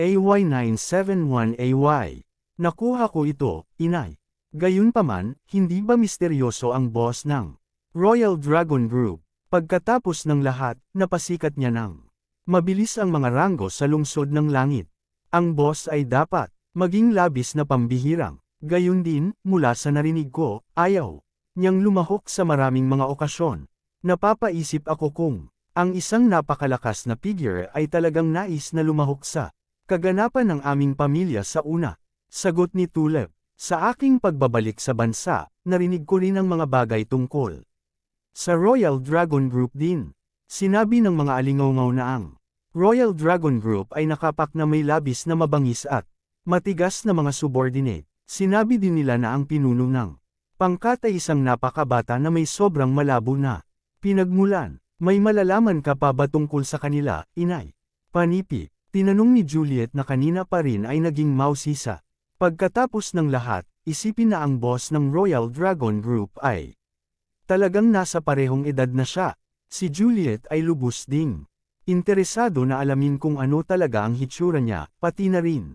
AY971AY. Nakuha ko ito, inay. Gayunpaman, hindi ba misteryoso ang boss ng Royal Dragon Group? Pagkatapos ng lahat, napasikat niya ng mabilis ang mga ranggo sa lungsod ng langit. Ang boss ay dapat maging labis na pambihirang. Gayun din, mula sa narinig ko, ayaw niyang lumahok sa maraming mga okasyon. Napapaisip ako kung ang isang napakalakas na figure ay talagang nais na lumahok sa kaganapan ng aming pamilya sa una. Sagot ni Tulip. Sa aking pagbabalik sa bansa, narinig ko rin ang mga bagay tungkol sa Royal Dragon Group din. Sinabi ng mga alingawngaw na ang Royal Dragon Group ay nakapak na may labis na mabangis at matigas na mga subordinate. Sinabi din nila na ang pinuno ng pangkat ay isang napakabata na may sobrang malabo na pinagmulan. May malalaman ka pa ba tungkol sa kanila, inay? Panipi, tinanong ni Juliet na kanina pa rin ay naging mausisa. Pagkatapos ng lahat, isipin na ang boss ng Royal Dragon Group ay talagang nasa parehong edad na siya. Si Juliet ay lubos ding interesado na alamin kung ano talaga ang hitsura niya, pati na rin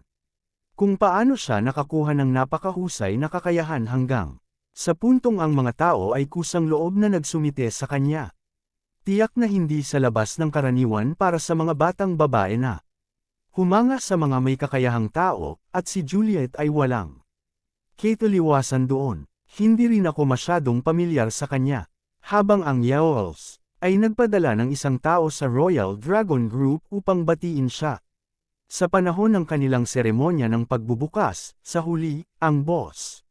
kung paano siya nakakuha ng napakahusay na kakayahan hanggang sa puntong ang mga tao ay kusang loob na nagsumite sa kanya. Tiyak na hindi sa labas ng karaniwan para sa mga batang babae na humanga sa mga may kakayahang tao, at si Juliet ay walang kitaliwasan doon. Hindi rin ako masyadong pamilyar sa kanya. Habang ang Yowls ay nagpadala ng isang tao sa Royal Dragon Group upang batiin siya. Sa panahon ng kanilang seremonya ng pagbubukas, sa huli, ang boss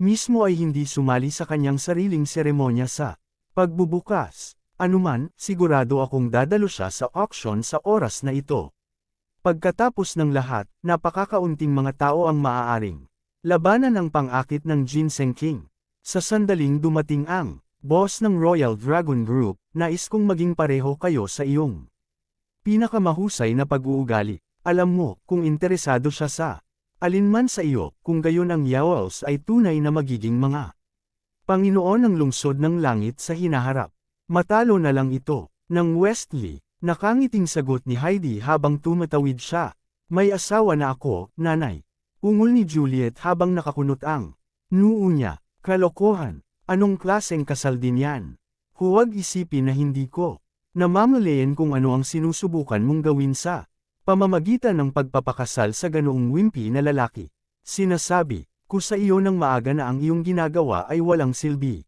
mismo ay hindi sumali sa kanyang sariling seremonya sa pagbubukas. Anuman, sigurado akong dadalo siya sa auction sa oras na ito. Pagkatapos ng lahat, napakakaunting mga tao ang maaaring labanan ang pang-akit ng Ginseng King. Sa sandaling dumating ang boss ng Royal Dragon Group, nais kong maging pareho kayo sa iyong pinakamahusay na pag-uugali. Alam mo, kung interesado siya sa alinman sa iyo, kung gayon ang Yowls ay tunay na magiging mga Panginoon ng lungsod ng langit sa hinaharap. Matalo na lang ito, ng Westley. Nakangiting sagot ni Heidi habang tumatawid siya. May asawa na ako, nanay. Ungol ni Juliet habang nakakunot ang noo niya. Kalokohan. Anong klaseng kasal din yan? Huwag isipin na hindi ko namamalayan kung ano ang sinusubukan mong gawin sa pamamagitan ng pagpapakasal sa ganoong wimpy na lalaki. Sinasabi ko sa iyo ng maaga na ang iyong ginagawa ay walang silbi.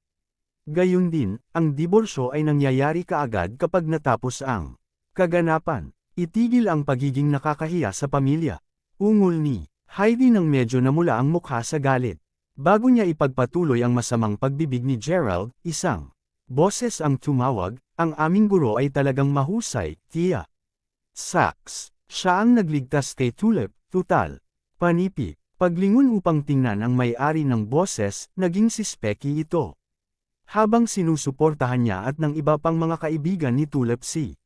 Gayun din, ang diborsyo ay nangyayari kaagad kapag natapos ang kaganapan. Itigil ang pagiging nakakahiya sa pamilya. Ungol ni Heidi nang medyo namula ang mukha sa galit. Bago niya ipagpatuloy ang masamang pagbibig ni Gerald, isang boses ang tumawag, ang aming guro ay talagang mahusay, Tia Sachs. Siya ang nagligtas kay Tulip, tutal. Panipi, paglingon upang tingnan ang may-ari ng boses, naging si Specky ito. Habang sinusuportahan niya at ng iba pang mga kaibigan ni Tulip si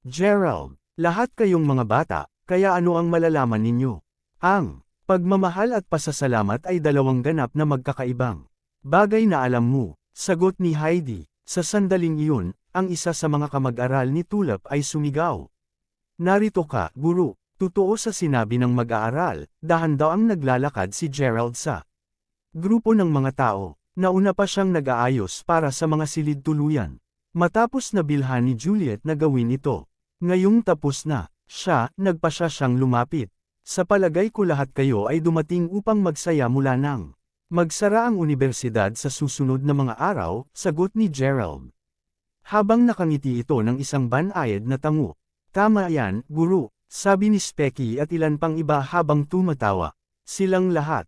Gerald, lahat kayong mga bata, kaya ano ang malalaman ninyo? Ang pagmamahal at pasasalamat ay dalawang ganap na magkakaibang bagay na alam mo, sagot ni Heidi. Sa sandaling iyon, ang isa sa mga kamag-aral ni Tulip ay sumigaw. Narito ka, guro. Totoo sa sinabi ng mag-aaral, dahan daw ang naglalakad si Gerald sa grupo ng mga tao. Nauna pa siyang nag-aayos para sa mga silid tuluyan. Matapos na bilhan ni Juliet na gawin ito. Ngayong tapos na, nagpasya siyang lumapit. Sa palagay ko lahat kayo ay dumating upang magsaya mula nang magsara ang unibersidad sa susunod na mga araw, sagot ni Gerald. Habang nakangiti ito ng isang banayad na tango. Tama yan, guro, sabi ni Specky at ilan pang iba habang tumatawa. Silang lahat,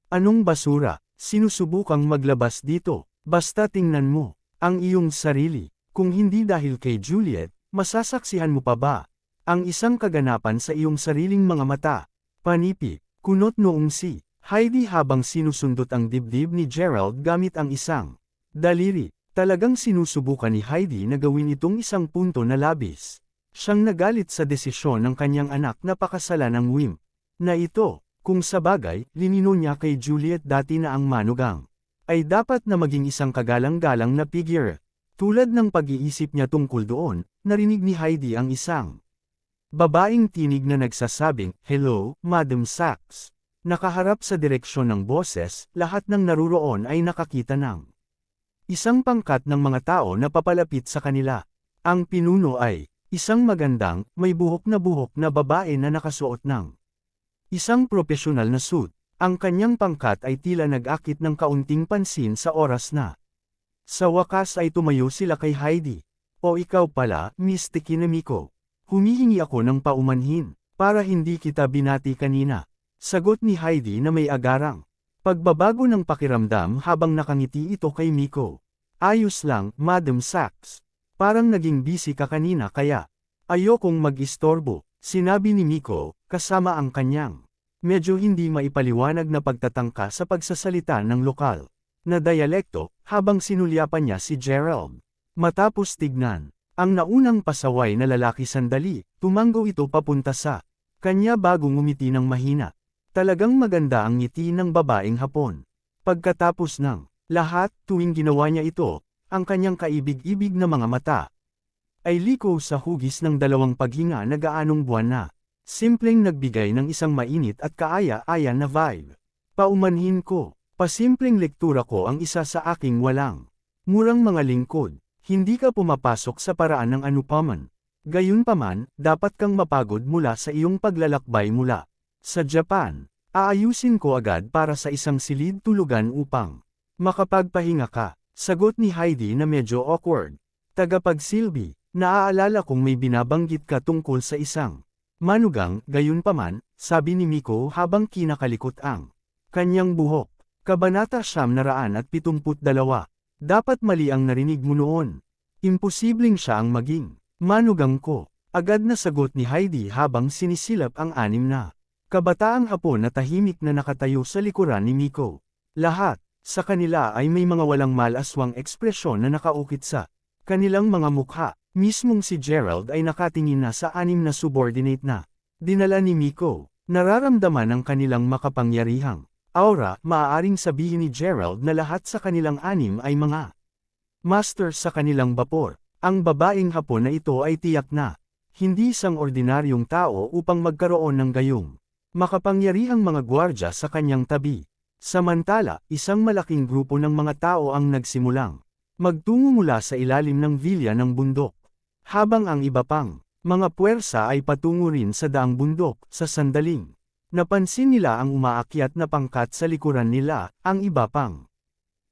anong basura, sinusubukang maglabas dito, basta tingnan mo, ang iyong sarili, kung hindi dahil kay Juliet, masasaksihan mo pa ba ang isang kaganapan sa iyong sariling mga mata? Panipi, kunot noong si Heidi habang sinusundot ang dibdib ni Gerald gamit ang isang daliri. Talagang sinusubukan ni Heidi na gawin itong isang punto na labis. Siyang nagalit sa desisyon ng kanyang anak na pakasalan ng wimp na ito, kung sabagay, linino niya kay Juliet dati na ang manugang ay dapat na maging isang kagalang-galang na figure. Tulad ng pag-iisip niya tungkol doon, narinig ni Heidi ang isang Babaeng tinig na nagsasabing, "Hello, Madam Sachs." Nakaharap sa direksyon ng boses, lahat ng naruroon ay nakakita ng isang pangkat ng mga tao na papalapit sa kanila. Ang pinuno ay isang magandang, may buhok na babae na nakasuot ng isang propesyonal na suit. Ang kanyang pangkat ay tila nag-akit ng kaunting pansin sa oras na. Sa wakas ay tumayo sila kay Heidi. "O ikaw pala, Miss Tikinamiko. Humihingi ako ng paumanhin, para hindi kita binati kanina." Sagot ni Heidi na may agarang pagbabago ng pakiramdam habang nakangiti ito kay Miko. "Ayos lang, Madam Sachs. Parang naging busy ka kanina kaya ayokong mag-istorbo," sinabi ni Miko, kasama ang kanyang medyo hindi maipaliwanag na pagtatangka sa pagsasalita ng lokal na dialekto, habang sinulyapan niya si Gerald. Matapos tignan ang naunang pasaway na lalaki sandali, tumango ito papunta sa kanya bago ngumiti ng mahina. Talagang maganda ang ngiti ng babaeng Hapon. Pagkatapos ng lahat, tuwing ginawa niya ito, ang kanyang kaibig-ibig na mga mata ay liko sa hugis ng dalawang paghinga na gaanong buwan na. Simpleng nagbigay ng isang mainit at kaaya-aya na vibe. "Paumanhin ko, pasimpleng lektura ko ang isa sa aking walang murang mga lingkod. Hindi ka pumapasok sa paraan ng anupaman. Gayunpaman, dapat kang mapagod mula sa iyong paglalakbay mula sa Japan. Aayusin ko agad para sa isang silid tulugan upang makapagpahinga ka." Sagot ni Heidi na medyo awkward. "Tagapagsilbi, naaalala kong may binabanggit ka tungkol sa isang manugang." "Gayunpaman," sabi ni Miko habang kinakalikot ang kanyang buhok. Kabanata 972. "Dapat mali ang narinig mo noon. Imposibleng siya ang maging manugang ko." Agad na sagot ni Heidi habang sinisilap ang anim na kabataang Hapon na tahimik na nakatayo sa likuran ni Miko. Lahat sa kanila ay may mga walang malaswang ekspresyon na nakaukit sa kanilang mga mukha. Mismong si Gerald ay nakatingin na sa anim na subordinate na dinala ni Miko. Nararamdaman ang kanilang makapangyarihang aura. Maaaring sabihin ni Gerald na lahat sa kanilang anim ay mga master sa kanilang bapor. Ang babaeng Hapon na ito ay tiyak na hindi isang ordinaryong tao upang magkaroon ng gayong makapangyarihang mga gwardya sa kanyang tabi. Samantala, isang malaking grupo ng mga tao ang nagsimulang magtungo mula sa ilalim ng vilya ng bundok. Habang ang iba pang mga puwersa ay patungo rin sa daang bundok. Sa sandaling napansin nila ang umaakyat na pangkat sa likuran nila, ang iba pang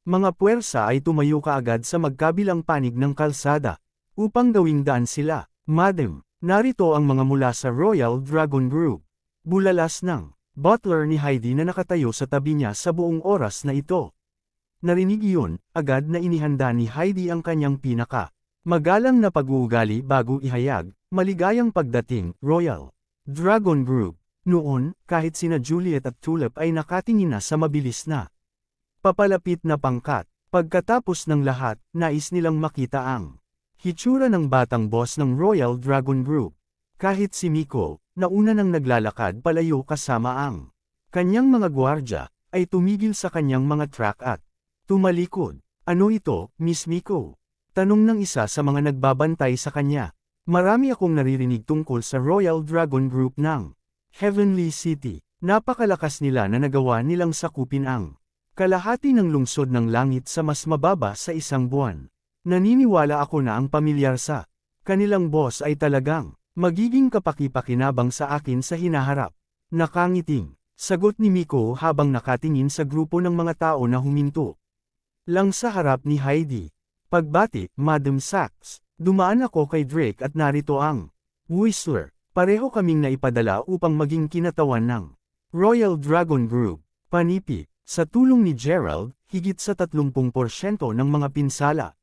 mga puwersa ay tumayo kaagad sa magkabilang panig ng kalsada upang gawing daan sila. "Madam, narito ang mga mula sa Royal Dragon Group." Bulalas ng butler ni Heidi na nakatayo sa tabi niya sa buong oras na ito. Narinig iyon, agad na inihanda ni Heidi ang kanyang magalang na pag-uugali bago ihayag, "Maligayang pagdating, Royal Dragon Group." Noon, kahit sina Juliet at Tulip ay nakatingin na sa mabilis na papalapit na pangkat. Pagkatapos ng lahat, nais nilang makita ang hitsura ng batang boss ng Royal Dragon Group. Kahit si Miko, nauna nang naglalakad palayo kasama ang kanyang mga gwardya, ay tumigil sa kanyang mga track at tumalikod. "Ano ito, Miss Miko?" tanong ng isa sa mga nagbabantay sa kanya. "Marami akong naririnig tungkol sa Royal Dragon Group ng Heavenly City. Napakalakas nila na nagawa nilang sakupin ang kalahati ng lungsod ng langit sa mas mababa sa isang buwan. Naniniwala ako na ang pamilyar sa kanilang boss ay talagang magiging kapaki-pakinabang sa akin sa hinaharap." Nakangiting sagot ni Miko habang nakatingin sa grupo ng mga tao na huminto lang sa harap ni Heidi. "Pagbati, Madam Sachs. Dumaan ako kay Drake at narito ang Whistler. Pareho kaming naipadala upang maging kinatawan ng Royal Dragon Group." Panipi, sa tulong ni Gerald, higit sa 30% ng mga pinsala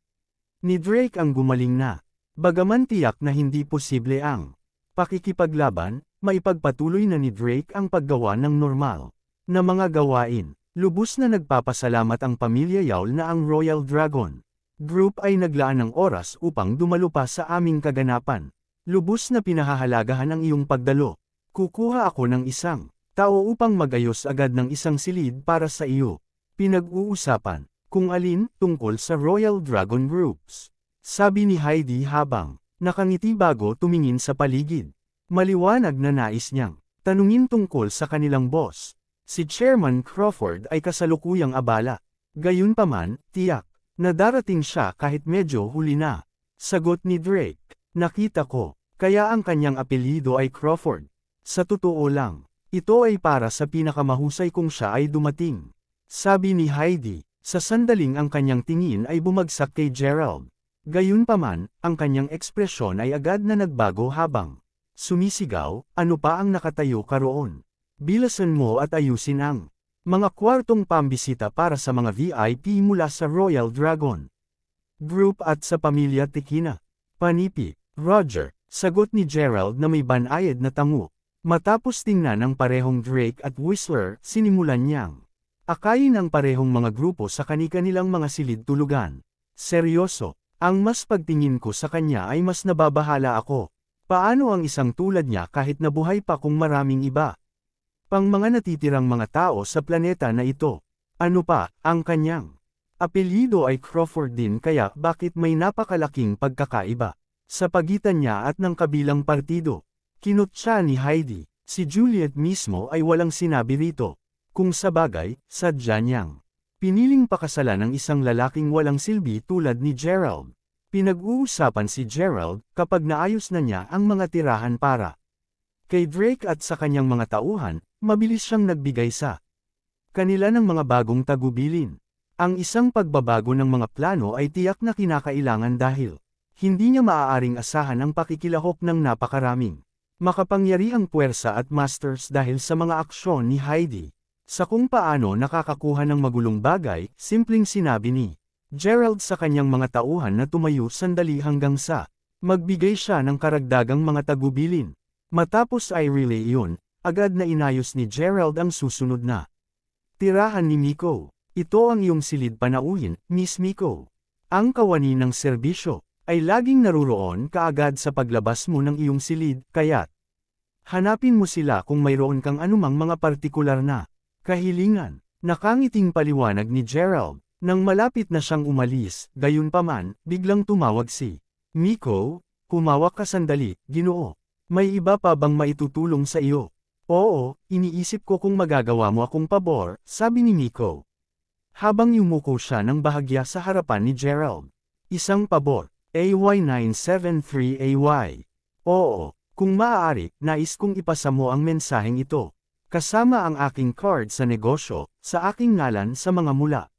ni Drake ang gumaling na. Bagaman tiyak na hindi posible ang pakikipaglaban, maipagpatuloy na ni Drake ang paggawa ng normal na mga gawain. Lubos na nagpapasalamat ang pamilya Yawl na ang Royal Dragon Group ay naglaan ng oras upang dumalo pa sa aming kaganapan. Lubos na pinahahalagahan ang iyong pagdalo. Kukuha ako ng isang tao upang magayos agad ng isang silid para sa iyo. Pinag-uusapan kung alin tungkol sa Royal Dragon Groups. Sabi ni Heidi habang nakangiti bago tumingin sa paligid. Maliwanag na nais niyang tanungin tungkol sa kanilang boss. Si Chairman Crawford ay kasalukuyang abala. Gayunpaman, tiyak na darating siya kahit medyo huli na. Sagot ni Drake, nakita ko, kaya ang kanyang apelyido ay Crawford. Sa totoo lang, ito ay para sa pinakamahusay kung siya ay dumating. Sabi ni Heidi, sa sandaling ang kanyang tingin ay bumagsak kay Gerald. Gayunpaman, ang kanyang ekspresyon ay agad na nagbago habang sumisigaw, ano pa ang nakatayo ka roon? Bilasan mo at ayusin ang mga kwartong pambisita para sa mga VIP mula sa Royal Dragon Group at sa pamilya Tekina. Panipi, Roger, sagot ni Gerald na may banayad na tango. Matapos tingnan ng parehong Drake at Whistler, sinimulan niyang akayin ang parehong mga grupo sa kani-kanilang mga silid tulugan. Seryoso, ang mas pagtingin ko sa kanya ay mas nababahala ako. Paano ang isang tulad niya kahit nabuhay pa kung maraming iba? Pang mga natitirang mga tao sa planeta na ito. Ano pa, ang kanyang apelyido ay Crawford din kaya bakit may napakalaking pagkakaiba sa pagitan niya at ng kabilang partido? Kinutya ni Heidi, si Juliet mismo ay walang sinabi rito. Kung sabagay, sadya niyang piniling pakasalan ng isang lalaking walang silbi tulad ni Gerald. Pinag-uusapan si Gerald kapag naayos na niya ang mga tirahan para kay Drake at sa kanyang mga tauhan, mabilis siyang nagbigay sa kanila ng mga bagong tagubilin. Ang isang pagbabago ng mga plano ay tiyak na kinakailangan dahil hindi niya maaaring asahan ang pakikilahok ng napakaraming makapangyarihang puwersa at masters dahil sa mga aksyon ni Heidi. Sa kung paano nakakakuha ng magulong bagay, simpleng sinabi ni Gerald sa kanyang mga tauhan na tumayo sandali hanggang sa magbigay siya ng karagdagang mga tagubilin. Matapos ay relay iyon, agad na inayos ni Gerald ang susunod na tirahan ni Miko. Ito ang iyong silid panauhin, Miss Miko. Ang kawani ng serbisyo ay laging naruroon kaagad sa paglabas mo ng iyong silid, kaya't hanapin mo sila kung mayroon kang anumang mga partikular na kahilingan. Nakangiting paliwanag ni Gerald. Nang malapit na siyang umalis, gayunpaman, biglang tumawag si Miko, humawak ka sandali, Ginoo. May iba pa bang maitutulong sa iyo? Oo, iniisip ko kung magagawa mo akong pabor, sabi ni Miko. Habang yumuko siya ng bahagya sa harapan ni Gerald. Isang pabor, AY973AY. Oo, kung maaari, nais kong ipasa mo ang mensaheng ito. Kasama ang aking card sa negosyo, sa aking ngalan sa mga mula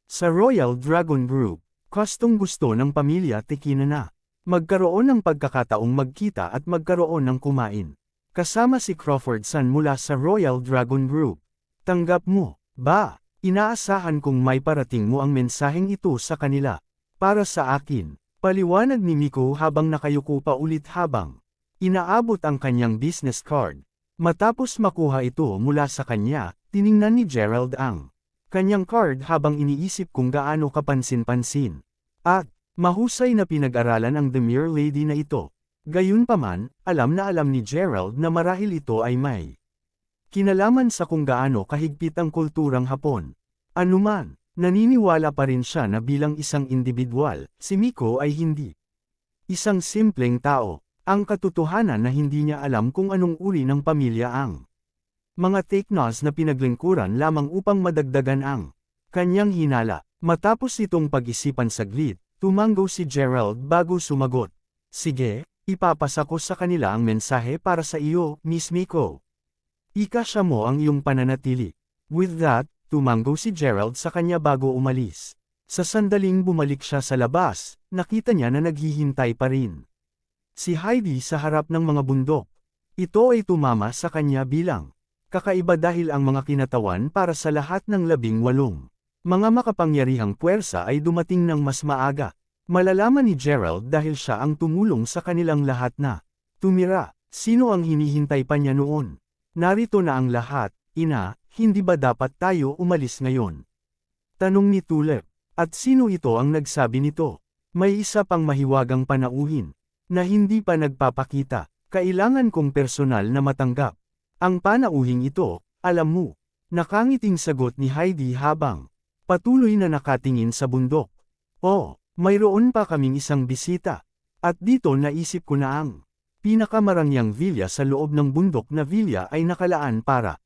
sa Royal Dragon Group, gustong gusto ng pamilya Tekina na magkaroon ng pagkakataong magkita at magkaroon ng kumain. Kasama si Crawford San mula sa Royal Dragon Group. Tanggap mo, ba? Inaasahan kong may parating mo ang mensaheng ito sa kanila. Para sa akin, paliwanag ni Miko habang nakayuko pa ulit habang inaabot ang kanyang business card. Matapos makuha ito mula sa kanya, tiningnan ni Gerald ang kanyang card habang iniisip kung gaano kapansin-pansin. At mahusay na pinag-aralan ang Demure Lady na ito. Gayunpaman, alam ni Gerald na marahil ito ay may kinalaman sa kung gaano kahigpit ang kulturang Hapon. Anuman, naniniwala pa rin siya na bilang isang individual, si Miko ay hindi isang simpleng tao. Ang katotohanan na hindi niya alam kung anong uri ng pamilya ang mga teknos na pinaglingkuran lamang upang madagdagan ang kanyang hinala. Matapos itong pag-isipan saglit, tumango si Gerald bago sumagot. Sige, ipapasa ko sa kanila ang mensahe para sa iyo, Miss Miko. Ikasya mo ang iyong pananatili. With that, tumango si Gerald sa kanya bago umalis. Sa sandaling bumalik siya sa labas, nakita niya na naghihintay pa rin si Heidi sa harap ng mga bundok. Ito ay tumama sa kanya bilang kakaiba dahil ang mga kinatawan para sa lahat ng 18 mga makapangyarihang puwersa ay dumating ng mas maaga. Malalaman ni Gerald dahil siya ang tumulong sa kanilang lahat na tumira. Sino ang hinihintay pa niya noon? Narito na ang lahat, ina, hindi ba dapat tayo umalis ngayon? Tanong ni Tulip. At sino ito ang nagsabi nito? May isa pang mahiwagang panauhin na hindi pa nagpapakita. Kailangan kong personal na matanggap ang panauhing ito, alam mo. Nakangiting sagot ni Heidi habang patuloy na nakatingin sa bundok. Oh, mayroon pa kaming isang bisita. At dito naisip ko na ang pinakamarangyang villa sa loob ng bundok na villa ay nakalaan para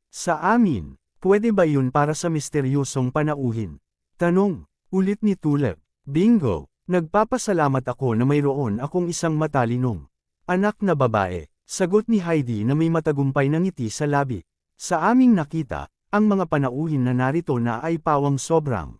sa amin. Pwede ba yun para sa misteryosong panauhin? Tanong, ulit ni Tulip. Bingo! Nagpapasalamat ako na mayroon akong isang matalinong anak na babae. Sagot ni Heidi na may matagumpay na ngiti sa labi. Sa aming nakita, ang mga panauhin na narito na ay pawang sobrang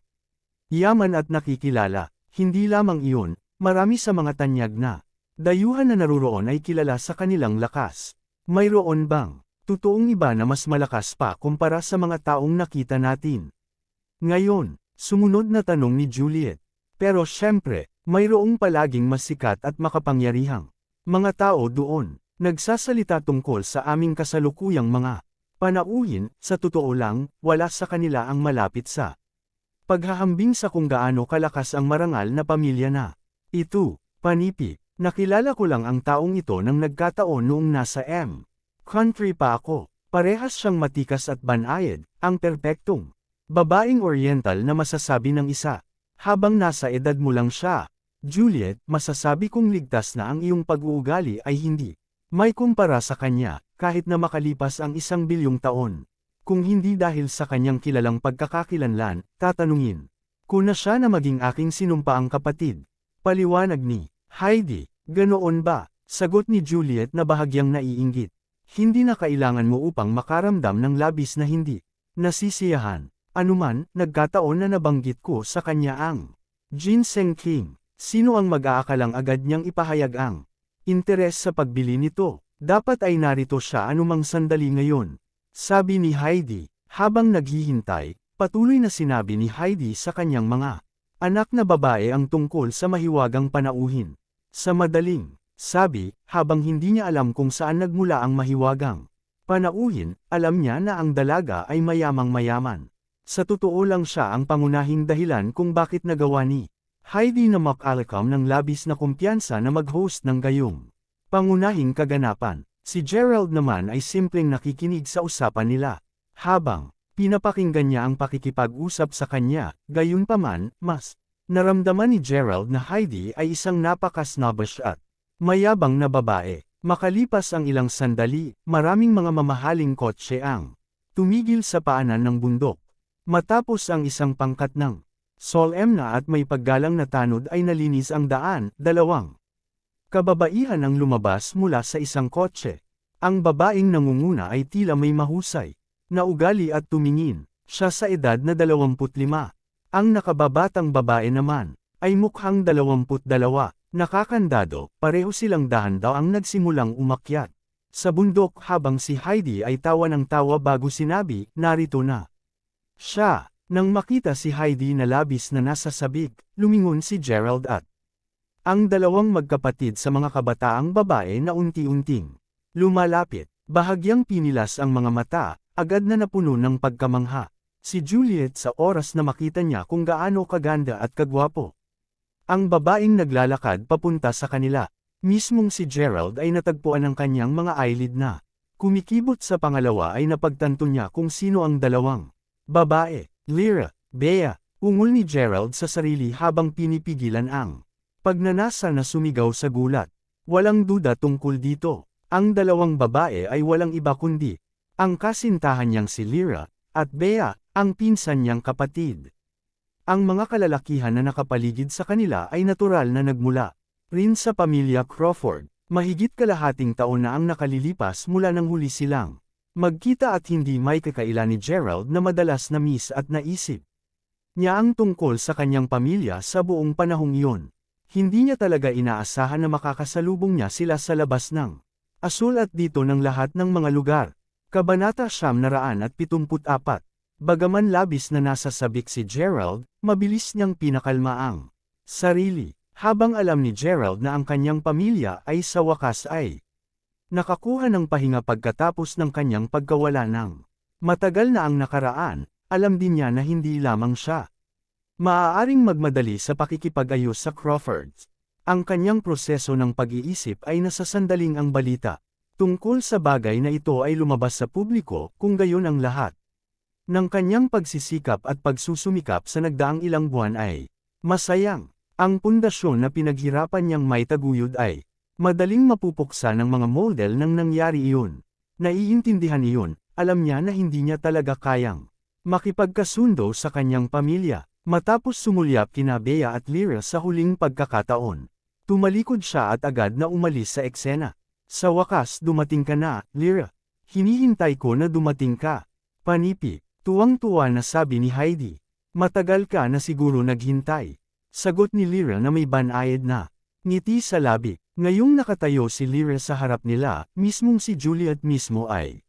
yaman at nakikilala. Hindi lamang iyon, marami sa mga tanyag na dayuhan na naruroon ay kilala sa kanilang lakas. Mayroon bang totoong iba na mas malakas pa kumpara sa mga taong nakita natin? Ngayon, sumunod na tanong ni Juliet. Pero syempre, mayroong palaging mas sikat at makapangyarihang mga tao doon. Nagsasalita tungkol sa aming kasalukuyang mga panauhin. Sa totoo lang, wala sa kanila ang malapit sa paghahambing sa kung gaano kalakas ang marangal na pamilya na ito. Panipi, nakilala ko lang ang taong ito nang nagkataon noong nasa country pa ako. Parehas siyang matikas at banayad, ang perpektong babaeng oriental na masasabi ng isa. Habang nasa edad mo lang siya, Juliet, masasabi kong ligtas na ang iyong pag-uugali ay hindi may kumpara sa kanya, kahit na makalipas ang 1,000,000,000 taon. Kung hindi dahil sa kanyang kilalang pagkakakilanlan, tatanungin ko na siya na maging aking sinumpaang kapatid. Paliwanag ni Heidi. Ganoon ba? Sagot ni Juliet na bahagyang naiinggit. Hindi na kailangan mo upang makaramdam ng labis na hindi nasisiyahan. Anuman, nagkataon na nabanggit ko sa kanya ang ginseng king. Sino ang mag-aakalang agad niyang ipahayag ang interes sa pagbili nito? Dapat ay narito siya anumang sandali ngayon. Sabi ni Heidi. Habang naghihintay, patuloy na sinabi ni Heidi sa kanyang mga anak na babae ang tungkol sa mahiwagang panauhin. Sa madaling sabi, habang hindi niya alam kung saan nagmula ang mahiwagang panauhin, alam niya na ang dalaga ay mayamang mayaman. Sa totoo lang siya ang pangunahing dahilan kung bakit nagawa ni Heidi na makalakam ng labis na kumpiyansa na mag-host ng gayong pangunahing kaganapan. Si Gerald naman ay simpleng nakikinig sa usapan nila. Habang pinapakinggan niya ang pakikipag-usap sa kanya, gayunpaman, mas naramdaman ni Gerald na Heidi ay isang napaka-snobbish at mayabang na babae. Makalipas ang ilang sandali, maraming mga mamahaling kotse ang tumigil sa paanan ng bundok. Matapos ang isang pangkat ng solemna at may paggalang na tanod ay nalinis ang daan. Dalawang kababaihan ang lumabas mula sa isang kotse. Ang babaeng nangunguna ay tila may mahusay na ugali at tumingin siya sa edad na 25. Ang nakababatang babae naman ay mukhang 22. Nakakandado, pareho silang dahan-daw ang nagsimulang umakyat sa bundok habang si Heidi ay tawa ng tawa bago sinabi, narito na siya. Nang makita si Heidi na labis na nasa sabik, lumingon si Gerald at ang dalawang magkapatid sa mga kabataang babae na unti-unting lumalapit. Bahagyang pinilas ang mga mata, agad na napuno ng pagkamangha. Si Juliet sa oras na makita niya kung gaano kaganda at kagwapo ang babaeng naglalakad papunta sa kanila. Mismong si Gerald ay natagpuan ng kanyang mga eyelid na kumikibot. Sa pangalawa ay napagtanto niya kung sino ang dalawang babae. Lyra, Bea, ungol ni Gerald sa sarili habang pinipigilan ang pagnanasa na sumigaw sa gulat. Walang duda tungkol dito. Ang dalawang babae ay walang iba kundi ang kasintahan niyang si Lyra, at Bea, ang pinsan niyang kapatid. Ang mga kalalakihan na nakapaligid sa kanila ay natural na nagmula rin sa pamilya Crawford. Mahigit kalahating taon na ang nakalilipas mula nang huli silang magkita at hindi may kakaila ni Gerald na madalas na miss at naisip niya ang tungkol sa kanyang pamilya sa buong panahong iyon. Hindi niya talaga inaasahan na makakasalubong niya sila sa labas ng asul at dito ng lahat ng mga lugar. Kabanata 974. Bagaman labis na nasa sabik si Gerald, mabilis niyang pinakalma ang sarili. Habang alam ni Gerald na ang kanyang pamilya ay sa wakas ay nakakuha ng pahinga pagkatapos ng kanyang pagkawala ng matagal na ang nakaraan, alam din niya na hindi lamang siya maaaring magmadali sa pakikipag-ayos sa Crawfords. Ang kanyang proseso ng pag-iisip ay nasasandaling ang balita tungkol sa bagay na ito ay lumabas sa publiko, kung gayon ang lahat ng kanyang pagsisikap at pagsusumikap sa nagdaang ilang buwan ay masayang. Ang pundasyon na pinaghirapan niyang maitaguyod ay Madaling mapupuksa ng mga model nang nangyari iyon. Naiintindihan iyon, alam niya na hindi niya talaga kayang makipagkasundo sa kanyang pamilya. Matapos sumulyap kina Bea at Lyra sa huling pagkakataon, tumalikod siya at agad na umalis sa eksena. Sa wakas dumating ka na, Lyra. Hinihintay ko na dumating ka. Panipi, tuwang-tuwa na sabi ni Heidi. Matagal ka na siguro naghintay. Sagot ni Lyra na may banayad na ngiti sa labi. Ngayong nakatayo si Lyra sa harap nila, mismong si Juliet mismo ay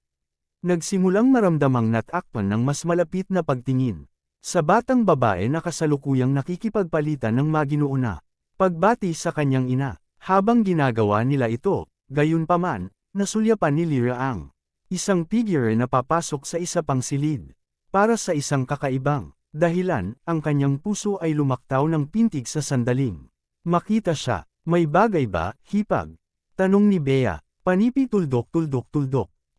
nagsimulang maramdamang natakpan ng mas malapit na pagtingin sa batang babae na kasalukuyang nakikipagpalitan ng Maginoo na pagbati sa kanyang ina. Habang ginagawa nila ito, gayunpaman, nasulyapan ni Lyra ang isang figure na papasok sa isa pang silid. Para sa isang kakaibang dahilan, ang kanyang puso ay lumaktaw ng pintig sa sandaling makita siya. May bagay ba, hipag? Tanong ni Bea. Panipi tuldok.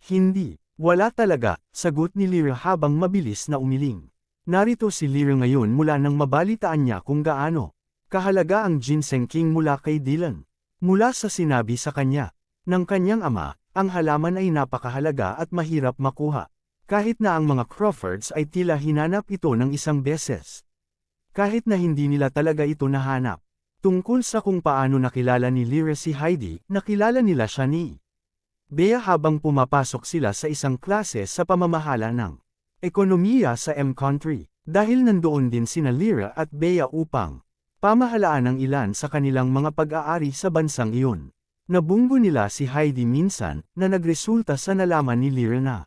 Hindi, wala talaga, sagot ni Lyra habang mabilis na umiling. Narito si Lyra ngayon mula nang mabalitaan niya kung gaano kahalaga ang ginseng king mula kay Dylan. Mula sa sinabi sa kanya ng kanyang ama, ang halaman ay napakahalaga at mahirap makuha. Kahit na ang mga Crawfords ay tila hinanap ito ng isang beses. Kahit na hindi nila talaga ito nahanap. Tungkol sa kung paano nakilala ni Lyra si Heidi, nakilala nila siya ni Bea habang pumapasok sila sa isang klase sa pamamahala ng ekonomiya sa M-Country. Dahil nandoon din sina Lyra at Bea upang pamahalaan ang ilan sa kanilang mga pag-aari sa bansang iyon. Nabunggo nila si Heidi minsan na nagresulta sa nalaman ni Lyra na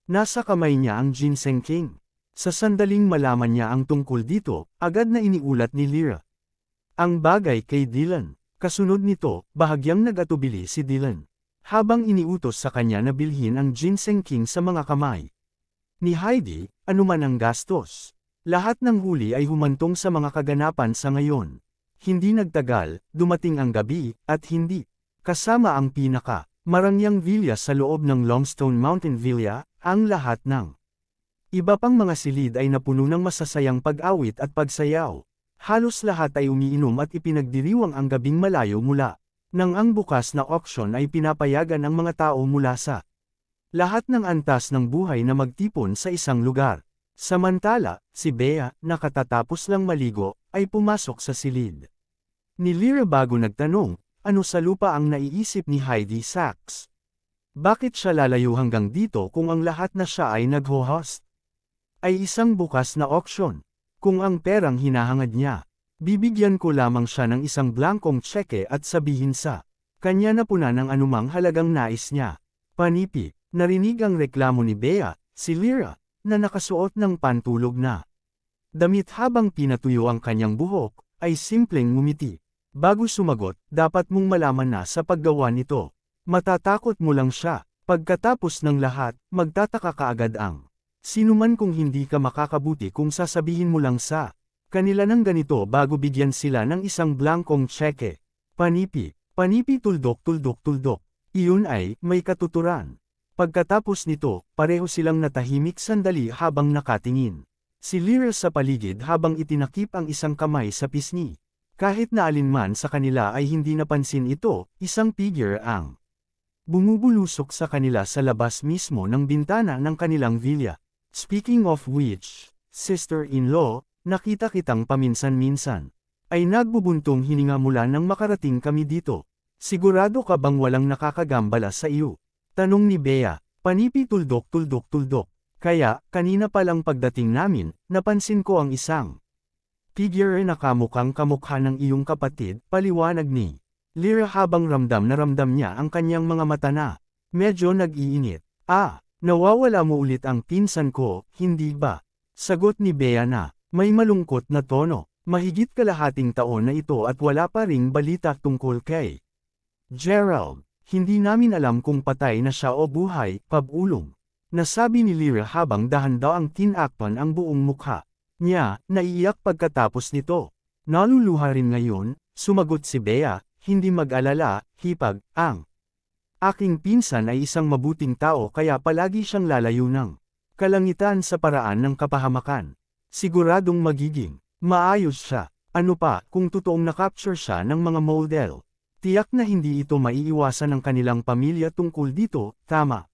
nasa kamay niya ang ginseng king. Sa sandaling malaman niya ang tungkol dito, agad na iniulat ni Lyra ang bagay kay Dylan. Kasunod nito, bahagyang nag-atubili si Dylan habang iniutos sa kanya na bilhin ang ginseng king sa mga kamay ni Heidi, anuman ang gastos. Lahat ng huli ay humantong sa mga kaganapan sa ngayon. Hindi nagtagal, dumating ang gabi, at hindi kasama ang marangyang villa sa loob ng Longstone Mountain Villa, ang lahat ng iba pang mga silid ay napuno ng masasayang pag-awit at pagsayaw. Halos lahat ay umiinom at ipinagdiriwang ang gabing malayo mula nang ang bukas na auction ay pinapayagan ang mga tao mula sa lahat ng antas ng buhay na magtipon sa isang lugar. Samantala, si Bea, na katatapos lang maligo, ay pumasok sa silid ni Lyra bago nagtanong, ano sa lupa ang naiisip ni Heidi Sachs? Bakit siya lalayo hanggang dito kung ang lahat na siya ay nag-host? Ay isang bukas na auction. Kung ang perang hinahangad niya, bibigyan ko lamang siya ng isang blankong tseke at sabihin sa kanya na puna ng anumang halagang nais niya. Panipi, narinig ang reklamo ni Bea, si Lyra, na nakasuot ng pantulog na damit habang pinatuyo ang kanyang buhok, ay simpleng ngumiti. Bago sumagot, dapat mong malaman na sa paggawa nito, matatakot mo lang siya. Pagkatapos ng lahat, magtataka kaagad ang sinuman kung hindi ka makakabuti kung sasabihin mo lang sa kanila ng ganito bago bigyan sila ng isang blankong tseke. Panipi tuldok. Iyon ay, may katuturan. Pagkatapos nito, pareho silang natahimik sandali habang nakatingin si Lyra sa paligid habang itinakip ang isang kamay sa pisngi. Kahit na alinman sa kanila ay hindi napansin ito, isang figure ang bumubulusok sa kanila sa labas mismo ng bintana ng kanilang villa. Speaking of which, sister-in-law, nakita kitang paminsan-minsan. Ay nagbubuntong hininga mula nang makarating kami dito. Sigurado ka bang walang nakakagambala sa iyo? Tanong ni Bea. Panipi tuldok. Kaya, kanina palang pagdating namin, napansin ko ang isang figure na kamukhang kamukha ng iyong kapatid, paliwanag ni Lyra habang ramdam na ramdam niya ang kanyang mga mata na medyo nag-iinit. Nawawala mo ulit ang pinsan ko, hindi ba? Sagot ni Bea na may malungkot na tono. Mahigit kalahating taon na ito at wala pa ring balita tungkol kay Gerald. Hindi namin alam kung patay na siya o buhay, pabulong. Nasabi ni Lyra habang dahan-daw ang tinakpan ang buong mukha niya, naiiyak pagkatapos nito. Naluluha rin ngayon, sumagot si Bea, hindi mag-alala, hipag, ang aking pinsan ay isang mabuting tao kaya palagi siyang lalayo ng kalangitan sa paraan ng kapahamakan. Siguradong magiging maayos siya. Ano pa, kung totoong na-capture siya ng mga model. Tiyak na hindi ito maiiwasan ng kanilang pamilya tungkol dito, tama?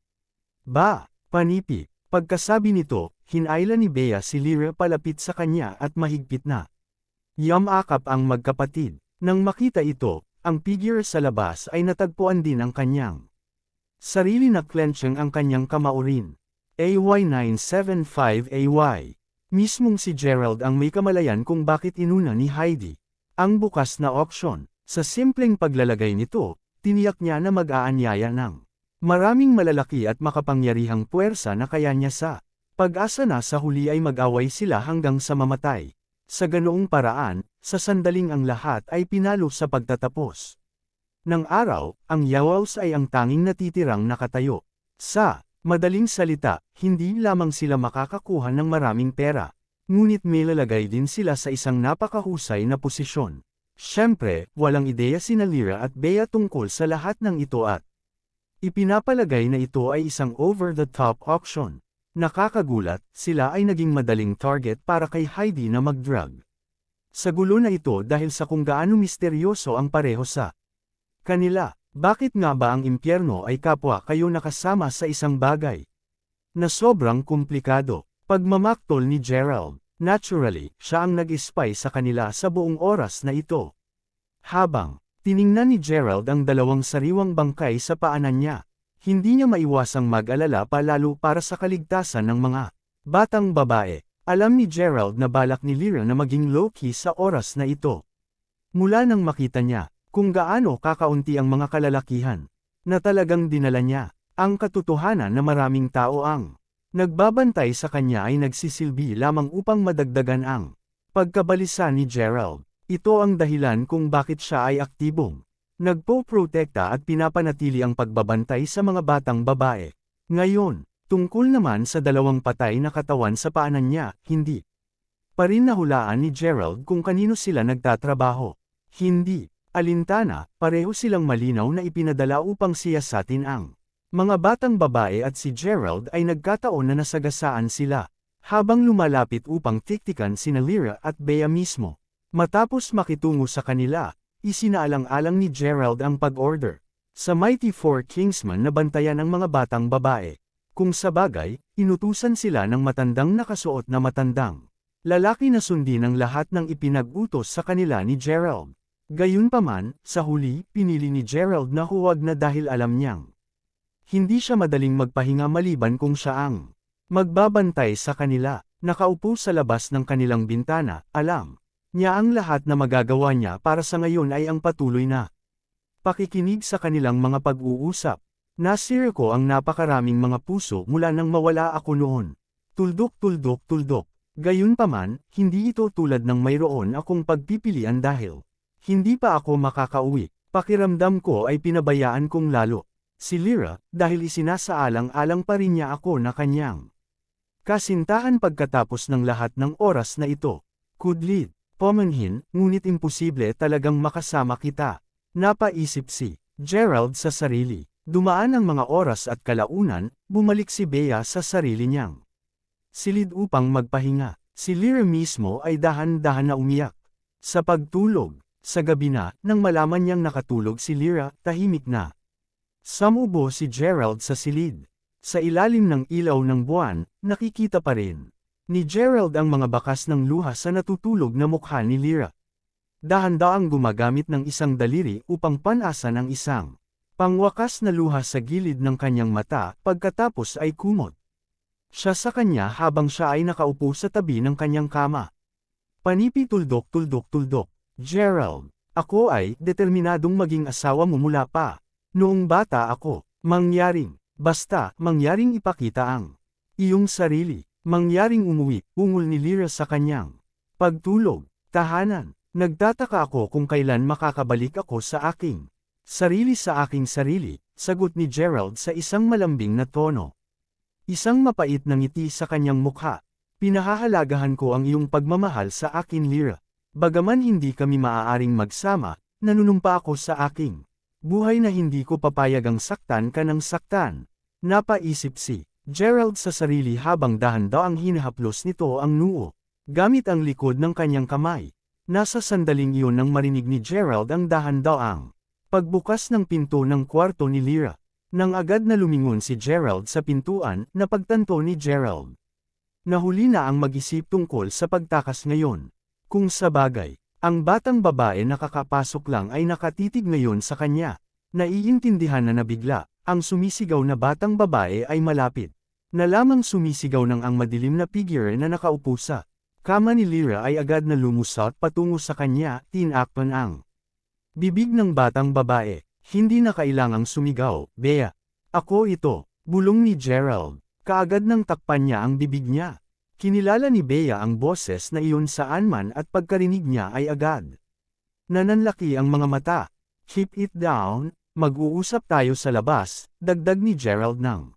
Ba, panipi. Pagkasabi nito, hinayla ni Bea si Lyra palapit sa kanya at mahigpit na. Yamakap ang magkapatid. Nang makita ito, ang figure sa labas ay natagpuan din ang kanyang sarili na clenching ang kanyang kamaurin. AY975AY. Mismong si Gerald ang may kamalayan kung bakit inuna ni Heidi ang bukas na auction. Sa simpleng paglalagay nito, tiniyak niya na mag-aanyaya ng maraming malalaki at makapangyarihang puwersa na kaya niya sa pag-asa na sa huli ay mag-away sila hanggang sa mamatay. Sa ganoong paraan, sa sandaling ang lahat ay pinalo sa pagtatapos ng araw, ang Yawaws ay ang tanging natitirang nakatayo. Sa madaling salita, hindi lamang sila makakakuha ng maraming pera, ngunit may lalagay din sila sa isang napakahusay na posisyon. Siyempre, walang ideya sina Lyra at Bea tungkol sa lahat ng ito at ipinapalagay na ito ay isang over-the-top auction. Nakakagulat, sila ay naging madaling target para kay Heidi na mag-drug. Sa gulo na ito dahil sa kung gaano misteryoso ang pareho sa kanila, bakit nga ba ang impyerno ay kapwa kayo nakasama sa isang bagay na sobrang komplikado? Pagmamaktol ni Gerald, naturally, siya ang nag-spy sa kanila sa buong oras na ito. Habang tiningnan ni Gerald ang dalawang sariwang bangkay sa paanan niya, hindi niya maiwasang mag-alala pa lalo para sa kaligtasan ng mga batang babae. Alam ni Gerald na balak ni Lyra na maging low-key sa oras na ito. Mula nang makita niya kung gaano kakaunti ang mga kalalakihan na talagang dinala niya, ang katotohanan na maraming tao ang nagbabantay sa kanya ay nagsisilbi lamang upang madagdagan ang pagkabalisa ni Gerald. Ito ang dahilan kung bakit siya ay aktibong nagpo-protekta at pinapanatili ang pagbabantay sa mga batang babae. Ngayon, tungkol naman sa dalawang patay na katawan sa paanan niya, hindi pa rin nahulaan ni Gerald kung kanino sila nagtatrabaho. Hindi, alintana, pareho silang malinaw na ipinadala upang siyasatin ang mga batang babae at si Gerald ay nagkataon na nasagasaan sila, habang lumalapit upang tiktikan sina Lyra at Bea mismo. Matapos makitungo sa kanila, isinaalang-alang ni Gerald ang pag-order sa Mighty Four Kingsmen na bantayan ang mga batang babae. Kung sabagay, inutusan sila ng matandang nakasuot na matandang lalaki na sundin ang lahat ng ipinag-utos sa kanila ni Gerald. Gayunpaman, sa huli, pinili ni Gerald na huwag na dahil alam niyang hindi siya madaling magpahinga maliban kung siya ang magbabantay sa kanila. Nakaupo sa labas ng kanilang bintana, alam niya ang lahat na magagawa niya para sa ngayon ay ang patuloy na pakikinig sa kanilang mga pag-uusap. Nasira ko ang napakaraming mga puso mula nang mawala ako noon. Tuldok, tuldok, tuldok. Gayunpaman, hindi ito tulad ng mayroon akong pagpipilian dahil hindi pa ako makakauwi. Pakiramdam ko ay pinabayaan kong lalo si Lyra dahil isinasaalang-alang pa rin niya ako na kanyang kasintahan pagkatapos ng lahat ng oras na ito. Kudlid, pomanhin, ngunit imposible talagang makasama kita. Napaisip si Gerald sa sarili. Dumaan ang mga oras at kalaunan, bumalik si Bea sa sarili niyang silid upang magpahinga. Si Lyra mismo ay dahan-dahan na umiyak. Sa pagtulog, sa gabi na, nang malaman niyang nakatulog si Lyra, tahimik na samubo si Gerald sa silid. Sa ilalim ng ilaw ng buwan, nakikita pa rin ni Gerald ang mga bakas ng luha sa natutulog na mukha ni Lyra. Dahan-daang gumagamit ng isang daliri upang panasan ang isang pangwakas na luha sa gilid ng kanyang mata, pagkatapos ay kumot siya sa kanya habang siya ay nakaupo sa tabi ng kanyang kama. Panipi tuldok tuldok tuldok. Gerald, ako ay determinadong maging asawa mo mula pa noong bata ako. Mangyaring ipakita ang iyong sarili. Mangyaring umuwi, ungol ni Lyra sa kanyang pagtulog. Tahanan, nagtataka ako kung kailan makakabalik ako sa aking sarili, sagot ni Gerald sa isang malambing na tono. Isang mapait na ngiti sa kanyang mukha. Pinahahalagahan ko ang iyong pagmamahal sa akin, Lyra. Bagaman hindi kami maaaring magsama, nanunumpa ako sa aking buhay na hindi ko papayagang saktan ka ng saktan. Napaisip si Gerald sa sarili habang dahan-daang hinahaplos nito ang noo, gamit ang likod ng kanyang kamay. Nasa sandaling iyon nang marinig ni Gerald ang dahan-daang Pagbukas ng pinto ng kwarto ni Lyra, nang agad na lumingon si Gerald sa pintuan na pagtanto ni Gerald. Nahuli na ang mag-isip tungkol sa pagtakas ngayon. Kung sa bagay, ang batang babae na kakapasok lang ay nakatitig ngayon sa kanya. Naiintindihan na nabigla, ang sumisigaw na batang babae ay malapit. Na lamang sumisigaw ng ang madilim na figure na nakaupo sa kama ni Lyra ay agad na lumusot patungo sa kanya, tinakpan ang bibig ng batang babae. Hindi na kailangang sumigaw, Bea. Ako ito, bulong ni Gerald. Kaagad nang takpan niya ang bibig niya. Kinilala ni Bea ang boses na iyon saan man at pagkarinig niya ay agad nananlaki ang mga mata. Keep it down, mag-uusap tayo sa labas, dagdag ni Gerald nang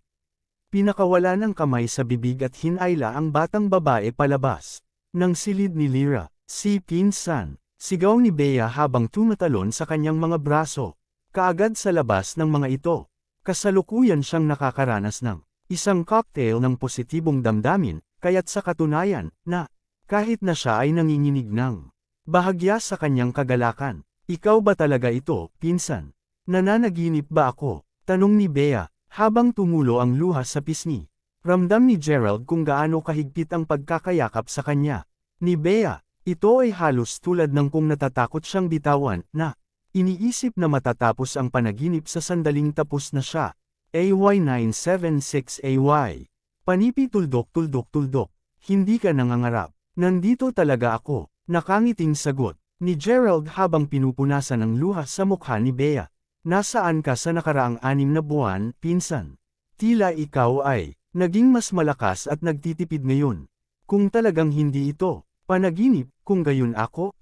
pinakawala ng kamay sa bibig at hinayla ang batang babae palabas. Nang silid ni Lyra, si Pinsan, sigaw ni Bea habang tumatalon sa kanyang mga braso. Kaagad sa labas ng mga ito, kasalukuyan siyang nakakaranas ng isang cocktail ng positibong damdamin, kaya't sa katunayan, na kahit na siya ay nanginginig ng bahagya sa kanyang kagalakan. Ikaw ba talaga ito, Pinsan? Nananaginip ba ako? Tanong ni Bea, habang tumulo ang luha sa pisngi. Ramdam ni Gerald kung gaano kahigpit ang pagkakayakap sa kanya ni Bea. Ito ay halos tulad ng kung natatakot siyang bitawan, na iniisip na matatapos ang panaginip sa sandaling tapos na siya. AY976AY. Panipi tuldok. Hindi ka nangangarap. Nandito talaga ako. Nakangiting sagot ni Gerald habang pinupunasan ang luha sa mukha ni Bea. Nasaan ka sa nakaraang 6 na buwan, Pinsan? Tila ikaw ay naging mas malakas at nagtitipid ngayon. Kung talagang hindi ito panaginip, kung gayon ako,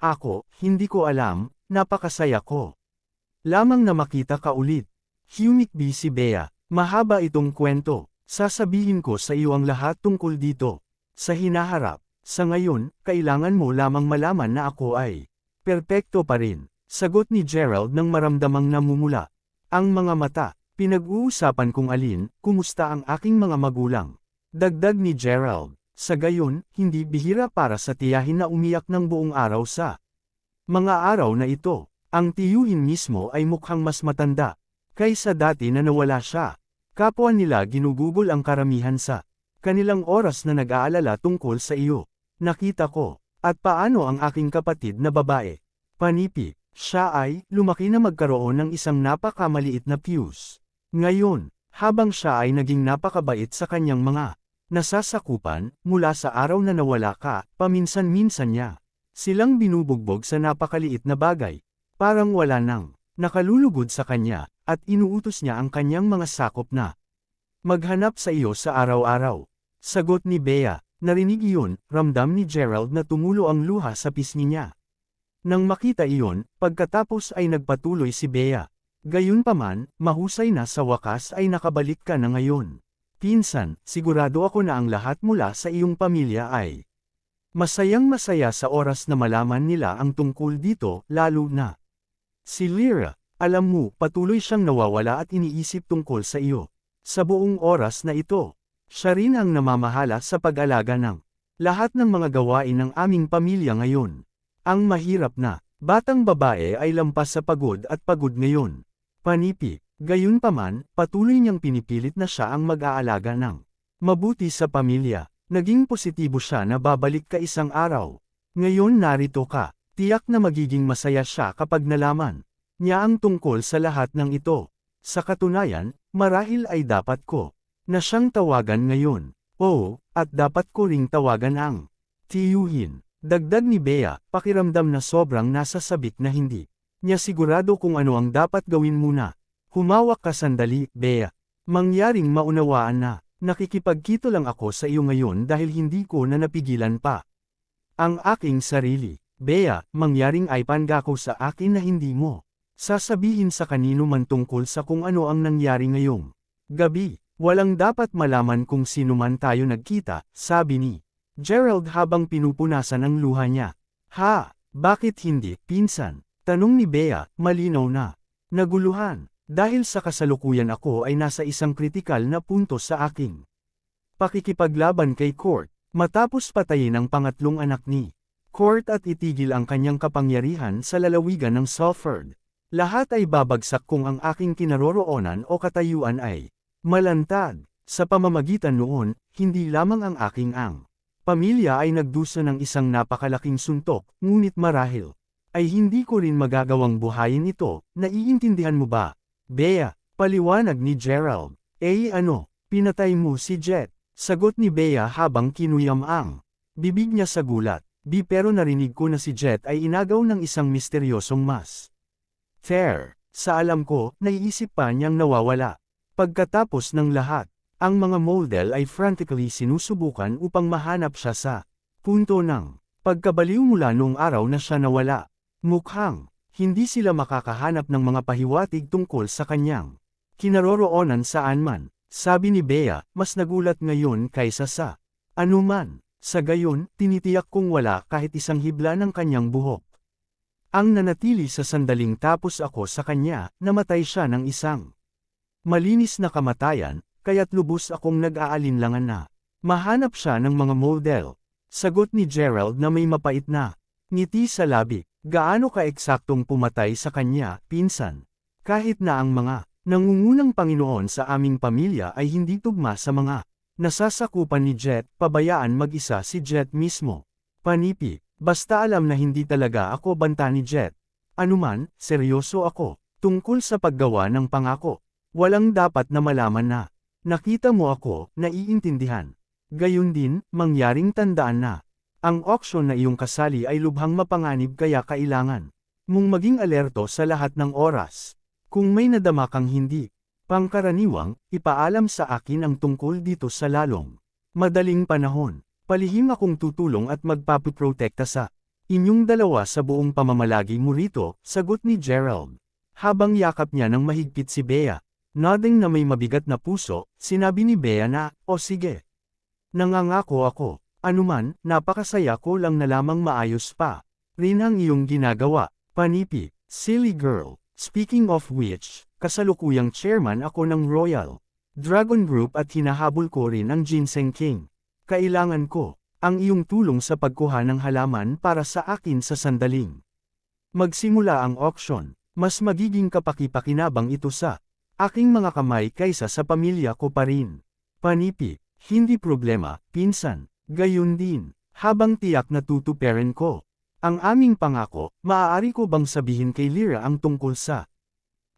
hindi ko alam, napakasaya ko lamang na makita ka ulit. Humikbi si Bea, mahaba itong kwento, sasabihin ko sa iyo ang lahat tungkol dito. Sa hinaharap, sa ngayon, kailangan mo lamang malaman na ako ay perpekto pa rin, sagot ni Gerald nang maramdamang namumula ang mga mata. Pinag-uusapan kung alin, kumusta ang aking mga magulang. Dagdag ni Gerald, sa gayon, hindi bihira para sa tiyahin na umiyak ng buong araw sa mga araw na ito. Ang tiyuhin mismo ay mukhang mas matanda kaysa dati na nawala siya. Kapwa nila ginugugol ang karamihan sa kanilang oras na nag-aalala tungkol sa iyo. Nakita ko, at paano ang aking kapatid na babae? Panipi, siya ay lumaki na magkaroon ng isang napakamaliit na fuse. Ngayon, habang siya ay naging napakabait sa kanyang mga nasasakupan, mula sa araw na nawala ka, paminsan-minsan niya silang binubugbog sa napakaliit na bagay. Parang wala nang nakalulugod sa kanya, at inuutos niya ang kanyang mga sakop na maghanap sa iyo sa araw-araw. Sagot ni Bea, narinig iyon, ramdam ni Gerald na tumulo ang luha sa pisngi niya. Nang makita iyon, pagkatapos ay nagpatuloy si Bea. Gayunpaman, mahusay na sa wakas ay nakabalik ka na ngayon. Pinsan, sigurado ako na ang lahat mula sa iyong pamilya ay masayang-masaya sa oras na malaman nila ang tungkol dito, lalo na si Lyra. Alam mo, patuloy siyang nawawala at iniisip tungkol sa iyo. Sa buong oras na ito, siya rin ang namamahala sa pag-alaga ng lahat ng mga gawain ng aming pamilya ngayon. Ang mahirap na batang babae ay lampas sa pagod at pagod ngayon. Panipi, gayunpaman, patuloy niyang pinipilit na siya ang mag-aalaga ng mabuti sa pamilya. Naging positibo siya na babalik ka isang araw. Ngayon narito ka, tiyak na magiging masaya siya kapag nalaman niya ang tungkol sa lahat ng ito. Sa katunayan, marahil ay dapat ko na siyang tawagan ngayon. Oo, at dapat ko ring tawagan ang tiyuhin. Dagdag ni Bea, pakiramdam na sobrang nasasabik na hindi niya sigurado kung ano ang dapat gawin muna. Humawak ka sandali, Bea. Mangyaring maunawaan na, nakikipagkito lang ako sa iyo ngayon dahil hindi ko na napigilan pa ang aking sarili. Bea, mangyaring ay pangako sa akin na hindi mo sasabihin sa kanino man tungkol sa kung ano ang nangyari ngayong gabi. Walang dapat malaman kung sino man tayo nagkita, sabi ni Gerald habang pinupunasan ang luha niya. Ha, bakit hindi, Pinsan? Tanong ni Bea, malinaw na naguluhan. Dahil sa kasalukuyan ako ay nasa isang kritikal na punto sa aking pakikipaglaban kay Court, matapos patayin ang pangatlong anak ni Court at itigil ang kanyang kapangyarihan sa lalawigan ng Salford. Lahat ay babagsak kung ang aking kinaroroonan o katayuan ay malantad. Sa pamamagitan noon, hindi lamang ang aking pamilya ay nagdusa ng isang napakalaking suntok, ngunit marahil ay hindi ko rin magagawang buhayin ito, naiintindihan mo ba? Bea, paliwanag ni Gerald. Ano, pinatay mo si Jet? Sagot ni Bea habang kinuyam ang bibig niya sa gulat. Pero narinig ko na si Jet ay inagaw ng isang misteryosong mas fair. Sa alam ko, naiisip pa niyang nawawala. Pagkatapos ng lahat, ang mga model ay frantically sinusubukan upang mahanap siya sa punto ng pagkabaliw mula noong araw na siya nawala. Mukhang hindi sila makakahanap ng mga pahiwatig tungkol sa kanyang kinaroroonan saan man. Sabi ni Bea, mas nagulat ngayon kaysa sa anuman. Sa gayon, tinitiyak kong wala kahit isang hibla ng kanyang buhok. Ang nanatili sa sandaling tapos ako sa kanya, namatay siya ng isang malinis na kamatayan, kaya't lubos akong nag-aalinlangan na mahanap siya ng mga model. Sagot ni Gerald na may mapait na ngiti sa labi. Gaano ka-eksaktong pumatay sa kanya, pinsan? Kahit na ang mga nangungunang Panginoon sa aming pamilya ay hindi tugma sa mga nasasakupan ni Jet, pabayaan mag-isa si Jet mismo. Panipi, basta alam na hindi talaga ako banta ni Jet. Anuman, seryoso ako, tungkol sa paggawa ng pangako. Walang dapat na malaman na nakita mo ako, naiintindihan. Gayun din, mangyaring tandaan na ang auction na iyong kasali ay lubhang mapanganib kaya kailangan mong maging alerto sa lahat ng oras. Kung may nadama kang hindi pangkaraniwang, ipaalam sa akin ang tungkol dito sa lalong madaling panahon. Palihim akong tutulong at magpapuprotekta sa inyong dalawa sa buong pamamalagi mo rito, sagot ni Gerald. Habang yakap niya ng mahigpit si Bea, nodding na may mabigat na puso, sinabi ni Bea na, o sige. Nangangako ako, anuman, napakasaya ko lang na lamang maayos pa rin ang iyong ginagawa. Panipi, silly girl. Speaking of which, kasalukuyang chairman ako ng Royal Dragon Group at hinahabol ko rin ang Ginseng King. Kailangan ko ang iyong tulong sa pagkuha ng halaman para sa akin sa sandaling magsimula ang auction. Mas magiging kapaki-pakinabang ito sa aking mga kamay kaysa sa pamilya ko pa rin. Panipi, hindi problema, pinsan. Gayun din, habang tiyak na tutuperin ko ang aming pangako, maaari ko bang sabihin kay Lyra ang tungkol sa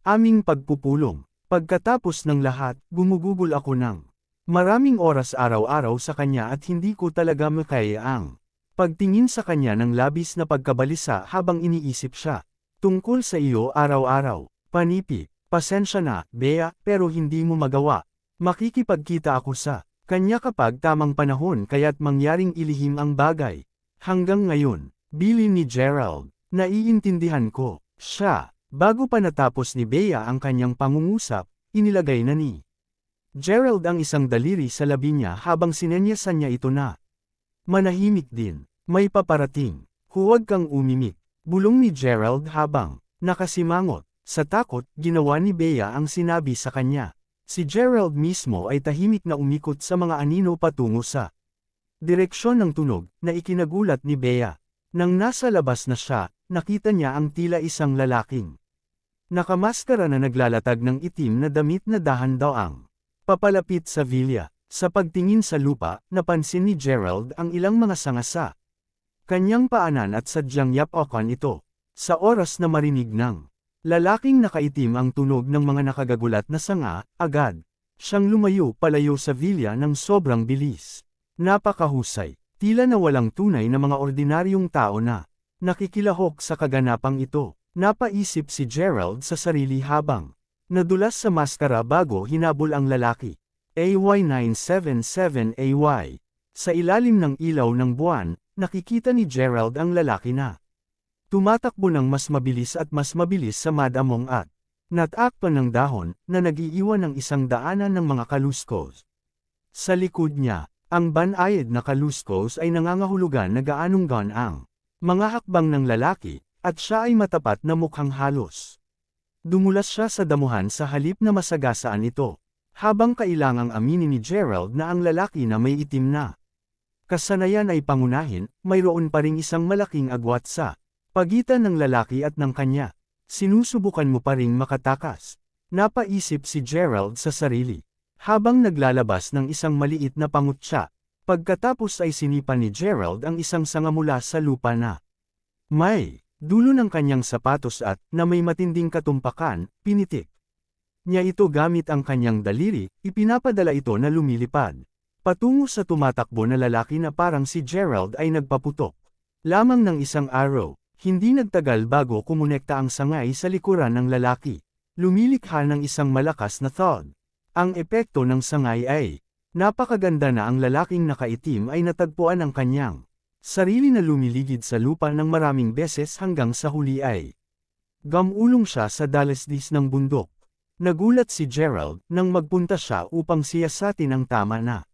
aming pagpupulong? Pagkatapos ng lahat, gumugugol ako ng maraming oras araw-araw sa kanya at hindi ko talaga makaya ang pagtingin sa kanya ng labis na pagkabalisa habang iniisip siya tungkol sa iyo araw-araw. Panipi, pasensya na, Bea, pero hindi mo magawa. Makikipagkita ako sa kanya kapag tamang panahon kaya't mangyaring ilihim ang bagay. Hanggang ngayon, bilin ni Gerald, naiintindihan ko siya. Bago pa natapos ni Bea ang kanyang pangungusap, inilagay na ni Gerald ang isang daliri sa labi niya habang sinenyasan niya ito na manahimik din. May paparating. Huwag kang umimik. Bulong ni Gerald habang nakasimangot. Sa takot, ginawa ni Bea ang sinabi sa kanya. Si Gerald mismo ay tahimik na umikot sa mga anino patungo sa direksyon ng tunog na ikinagulat ni Bea. Nang nasa labas na siya, nakita niya ang tila isang lalaking nakamaskara na naglalatag ng itim na damit na dahan-daang papalapit sa villa. Sa pagtingin sa lupa, napansin ni Gerald ang ilang mga sanga sa kanyang paanan at sadyang yapakan ito. Sa oras na marinig ng lalaking nakaitim ang tunog ng mga nakagagulat na sanga, agad siyang lumayo palayo sa villa ng sobrang bilis. Napakahusay, tila na walang tunay na mga ordinaryong tao na nakikilahok sa kaganapang ito. Napaisip si Gerald sa sarili habang nadulas sa maskara bago hinabol ang lalaki. AY977AY. Sa ilalim ng ilaw ng buwan, nakikita ni Gerald ang lalaki na tumatakbo ng mas mabilis sa madamong at natakpan ng dahon na nag-iiwan ng isang daanan ng mga kaluskos. Sa likod niya, ang banayad na kaluskos ay nangangahulugan na gaanong ang mga hakbang ng lalaki, at siya ay matapat na mukhang halos dumulas siya sa damuhan sa halip na masagasaan ito. Habang kailangang aminin ni Gerald na ang lalaki na may itim na kasanayan ay pangunahin, mayroon pa ring isang malaking agwat sa pagitan ng lalaki at ng kanya. Sinusubukan mo pa ring makatakas. Napaisip si Gerald sa sarili. Habang naglalabas ng isang maliit na pangutya, pagkatapos ay sinipa ni Gerald ang isang sanga mula sa lupa na may dulo ng kanyang sapatos at, na may matinding katumpakan, pinitik niya ito gamit ang kanyang daliri, ipinapadala ito na lumilipad patungo sa tumatakbo na lalaki na parang si Gerald ay nagpaputok lamang ng isang arrow. Hindi nagtagal bago kumonekta ang sangay sa likuran ng lalaki. Lumilikha ng isang malakas na thud. Ang epekto ng sangay ay napakaganda na ang lalaking nakaitim ay natagpuan ang kanyang sarili na lumiligid sa lupa ng maraming beses hanggang sa huli ay gamulong siya sa dalasdis ng bundok. Nagulat si Gerald nang magpunta siya upang siyasatin ang tama na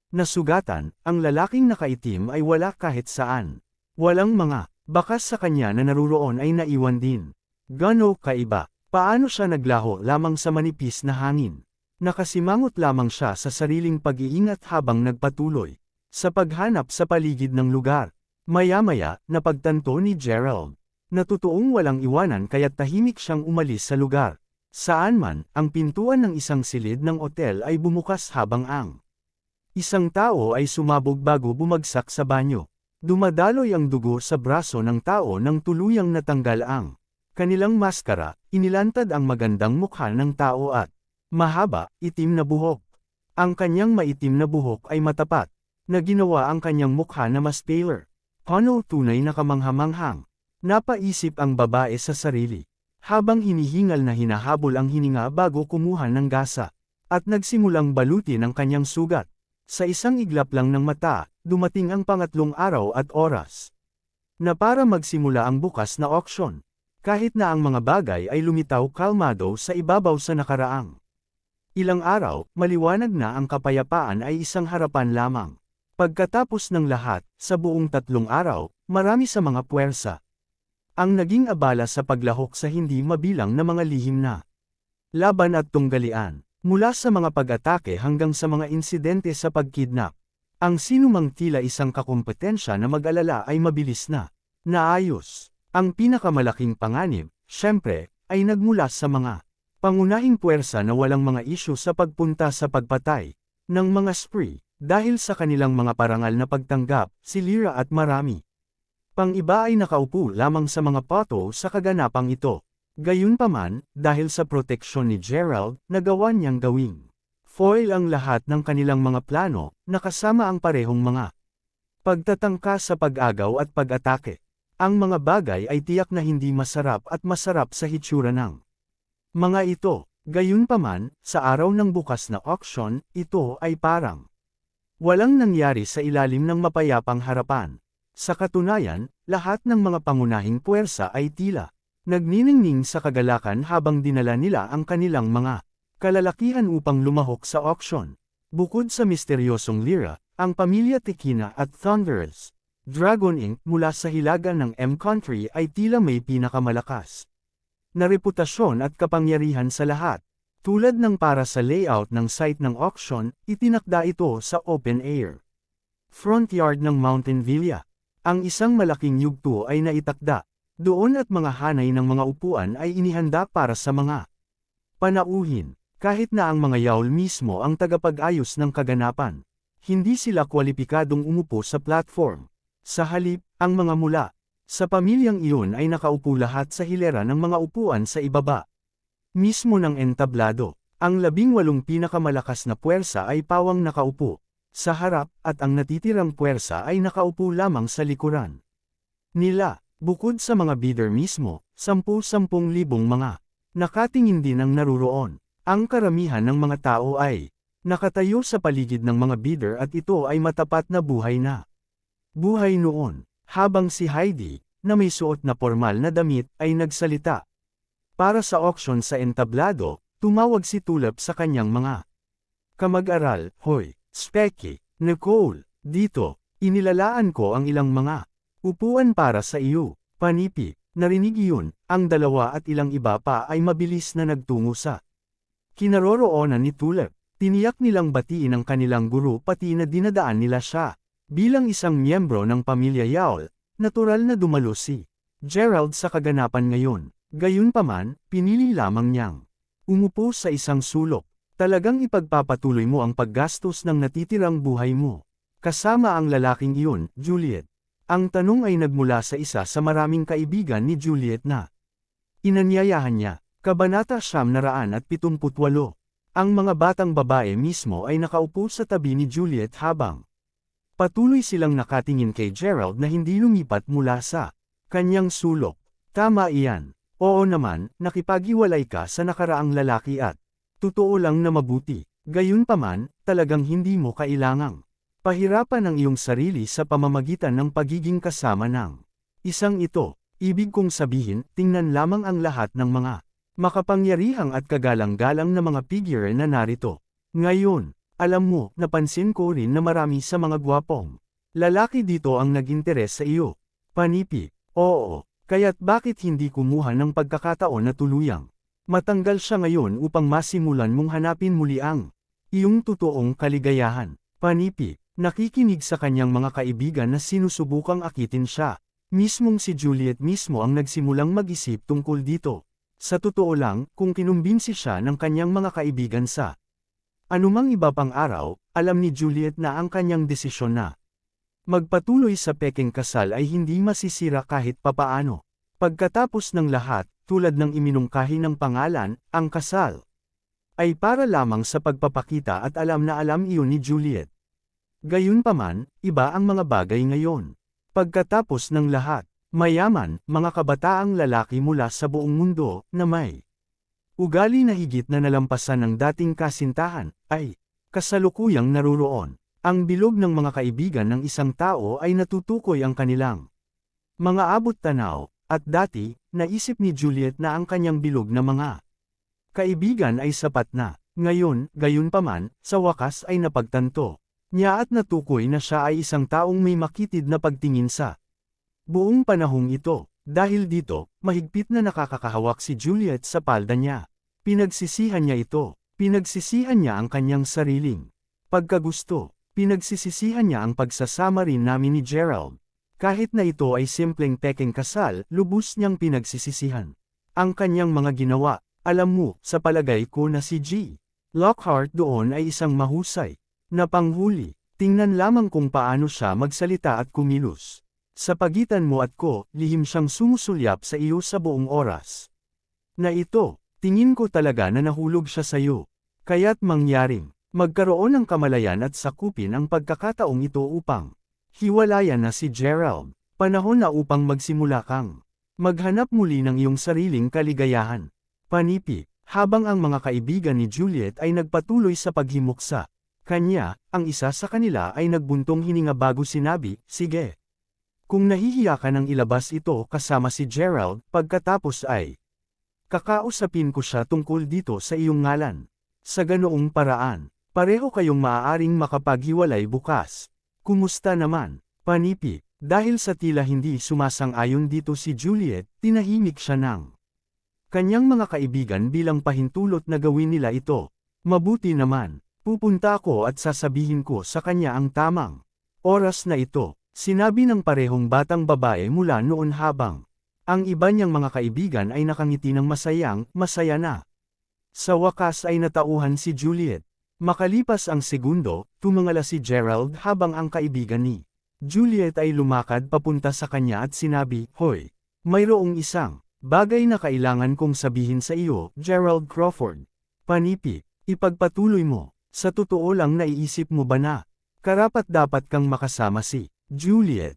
nasugatan. Ang lalaking nakaitim ay wala kahit saan. Walang mga bakas sa kanya na naruroon ay naiwan din. Gano kaiba, paano siya naglaho lamang sa manipis na hangin? Nakasimangot lamang siya sa sariling pag-iingat habang nagpatuloy sa paghanap sa paligid ng lugar. Maya-maya, napagtanto ni Gerald na totoong walang iwanan kaya't tahimik siyang umalis sa lugar. Saan man, ang pintuan ng isang silid ng otel ay bumukas habang ang isang tao ay sumabog bago bumagsak sa banyo. Dumadaloy ang dugo sa braso ng tao nang tuluyang natanggal ang kanilang maskara, inilantad ang magandang mukha ng tao at mahaba, itim na buhok. Ang kanyang maitim na buhok ay matapat, na ginawa ang kanyang mukha na mas paler. Paano tunay na kamanghamanghang? Napaisip ang babae sa sarili. Habang hinihingal na hinahabol ang hininga bago kumuha ng gasa, at nagsimulang balutin ang kanyang sugat. Sa isang iglap lang ng mata, dumating ang pangatlong araw at oras na para magsimula ang bukas na auction. Kahit na ang mga bagay ay lumitaw kalmado sa ibabaw sa nakaraang ilang araw, maliwanag na ang kapayapaan ay isang harapan lamang. Pagkatapos ng lahat, sa buong 3 araw, marami sa mga puwersa ang naging abala sa paglahok sa hindi mabilang na mga lihim na laban at tunggalian. Mula sa mga pag-atake hanggang sa mga insidente sa pagkidnap. Ang sinumang tila isang kakumpetensya na mag-alala ay mabilis na naayos. Ang pinakamalaking panganib, syempre, ay nagmula sa mga pangunahing puwersa na walang mga isyu sa pagpunta sa pagpatay ng mga spree, dahil sa kanilang mga parangal na pagtanggap, si Lyra at marami pang iba ay nakaupo lamang sa mga poto sa kaganapang ito. Gayunpaman, dahil sa proteksyon ni Gerald, nagawa niyang gawing foil ang lahat ng kanilang mga plano, nakasama ang parehong mga pagtatangka sa pag-agaw at pag-atake. Ang mga bagay ay tiyak na hindi masarap at masarap sa hitsura ng mga ito. Gayunpaman, sa araw ng bukas na auction, ito ay parang walang nangyari sa ilalim ng mapayapang harapan. Sa katunayan, lahat ng mga pangunahing puwersa ay tila nagniningning sa kagalakan habang dinala nila ang kanilang mga kalalakihan upang lumahok sa auction. Bukod sa misteryosong Lyra, ang pamilya Tekina at Thunderous Dragon Inc. mula sa hilaga ng M-Country ay tila may pinakamalakas na reputasyon at kapangyarihan sa lahat. Tulad ng para sa layout ng site ng auction, itinakda ito sa open air front yard ng Mountain Villa. Ang isang malaking yugto ay naitakda doon at mga hanay ng mga upuan ay inihanda para sa mga panauhin. Kahit na ang mga yawl mismo ang tagapag-ayos ng kaganapan, hindi sila kwalipikadong umupo sa platform. Sa halip, ang mga mula sa pamilyang iyon ay nakaupo lahat sa hilera ng mga upuan sa ibaba mismo ng entablado. Ang 18 pinakamalakas na puwersa ay pawang nakaupo sa harap at ang natitirang puwersa ay nakaupo lamang sa likuran nila. Bukod sa mga bidder mismo, 10,000 mga nakatingin din ang naruroon. Ang karamihan ng mga tao ay nakatayo sa paligid ng mga bidder at ito ay matapat na buhay na buhay noon. Habang si Heidi, na may suot na formal na damit, ay nagsalita para sa auction sa entablado, tumawag si Tulip sa kanyang mga kamag-aral. Hoy, Specky, Nicole, dito, inilalaan ko ang ilang mga upuan para sa iyo. Panipi, narinig iyon, ang dalawa at ilang iba pa ay mabilis na nagtungo sa kinaroroonan ni Tulip. Tiniyak nilang batiin ang kanilang guro pati na dinadaan nila siya. Bilang isang miyembro ng pamilya Yawl, natural na dumalo si Gerald sa kaganapan ngayon. Gayunpaman, pinili lamang niyang umupo sa isang sulok. Talagang ipagpapatuloy mo ang paggastos ng natitirang buhay mo. Kasama ang lalaking iyon, Juliet. Ang tanong ay nagmula sa isa sa maraming kaibigan ni Juliet na inanyayahan niya. Kabanata 978. Ang mga batang babae mismo ay nakaupo sa tabi ni Juliet habang patuloy silang nakatingin kay Gerald na hindi lumipat mula sa kanyang sulok. Tama iyan. Oo naman, nakipaghiwalay ka sa nakaraang lalaki at totoo lang na mabuti. Gayunpaman, talagang hindi mo kailangang pahirapan ang iyong sarili sa pamamagitan ng pagiging kasama ng isang ito. Ibig kong sabihin, tingnan lamang ang lahat ng mga makapangyarihang at kagalang-galang na mga figure na narito. Ngayon, alam mo, napansin ko rin na marami sa mga gwapong lalaki dito ang nag-interes sa iyo. Panipi, oo, kaya't bakit hindi kumuha ng pagkakataon na tuluyang matanggal siya ngayon upang masimulan mong hanapin muli ang iyong totoong kaligayahan. Panipi, nakikinig sa kanyang mga kaibigan na sinusubukang akitin siya. Mismong si Juliet mismo ang nagsimulang mag-isip tungkol dito. Sa totoo lang, kung kinumbinsi siya ng kanyang mga kaibigan sa anumang iba pang araw, alam ni Juliet na ang kanyang desisyon na magpatuloy sa pekeng kasal ay hindi masisira kahit papaano. Pagkatapos ng lahat, tulad ng iminungkahi ng pangalan, ang kasal ay para lamang sa pagpapakita at alam na alam iyon ni Juliet. Gayunpaman, iba ang mga bagay ngayon. Pagkatapos ng lahat, mayaman, mga kabataang lalaki mula sa buong mundo, na may ugali na higit na nalampasan ng dating kasintahan, ay kasalukuyang naruroon. Ang bilog ng mga kaibigan ng isang tao ay natutukoy ang kanilang mga abot tanaw, at dati, naisip ni Juliet na ang kanyang bilog na mga kaibigan ay sapat na. Ngayon, gayunpaman, sa wakas ay napagtanto niya at natukoy na siya ay isang taong may makitid na pagtingin sa buong panahong ito. Dahil dito, mahigpit na nakakakahawak si Juliet sa palda niya. Pinagsisihan niya ito. Pinagsisihan niya ang kanyang sariling pagkagusto. Pinagsisisihan niya ang pagsasama rin namin ni Gerald. Kahit na ito ay simpleng pekeng kasal, lubos niyang pinagsisisihan ang kanyang mga ginawa. Alam mo, sa palagay ko na si G. Lockhart doon ay isang mahusay na panghuli. Tingnan lamang kung paano siya magsalita at kumilos. Sa pagitan mo at ko, lihim siyang sumusulyap sa iyo sa buong oras na ito. Tingin ko talaga na nahulog siya sa iyo. Kaya't mangyaring magkaroon ng kamalayan at sakupin ang pagkakataong ito upang hiwalayan na si Gerald. Panahon na upang magsimula kang maghanap muli ng iyong sariling kaligayahan. Panipi, habang ang mga kaibigan ni Juliet ay nagpatuloy sa paghimuksa kanya, ang isa sa kanila ay nagbuntong hininga bago sinabi, sige. Kung nahihiya ka nang ilabas ito kasama si Gerald, pagkatapos ay kakausapin ko siya tungkol dito sa iyong ngalan. Sa ganoong paraan, pareho kayong maaaring makapaghiwalay bukas. Kumusta naman, Panipi? Dahil sa tila hindi sumasang-ayon dito si Juliet, tinahimik siya ng kanyang mga kaibigan bilang pahintulot na gawin nila ito. Mabuti naman. Pupunta ako at sasabihin ko sa kanya ang tamang oras na ito, sinabi ng parehong batang babae mula noon habang ang iba niyang mga kaibigan ay nakangiti ng masaya na. Sa wakas ay natauhan si Juliet. Makalipas ang segundo, tumangala si Gerald habang ang kaibigan ni Juliet ay lumakad papunta sa kanya at sinabi, Hoy, mayroong isang bagay na kailangan kong sabihin sa iyo, Gerald Crawford. Panipi, ipagpatuloy mo. Sa totoo lang naiisip mo ba na karapat-dapat kang makasama si Juliet?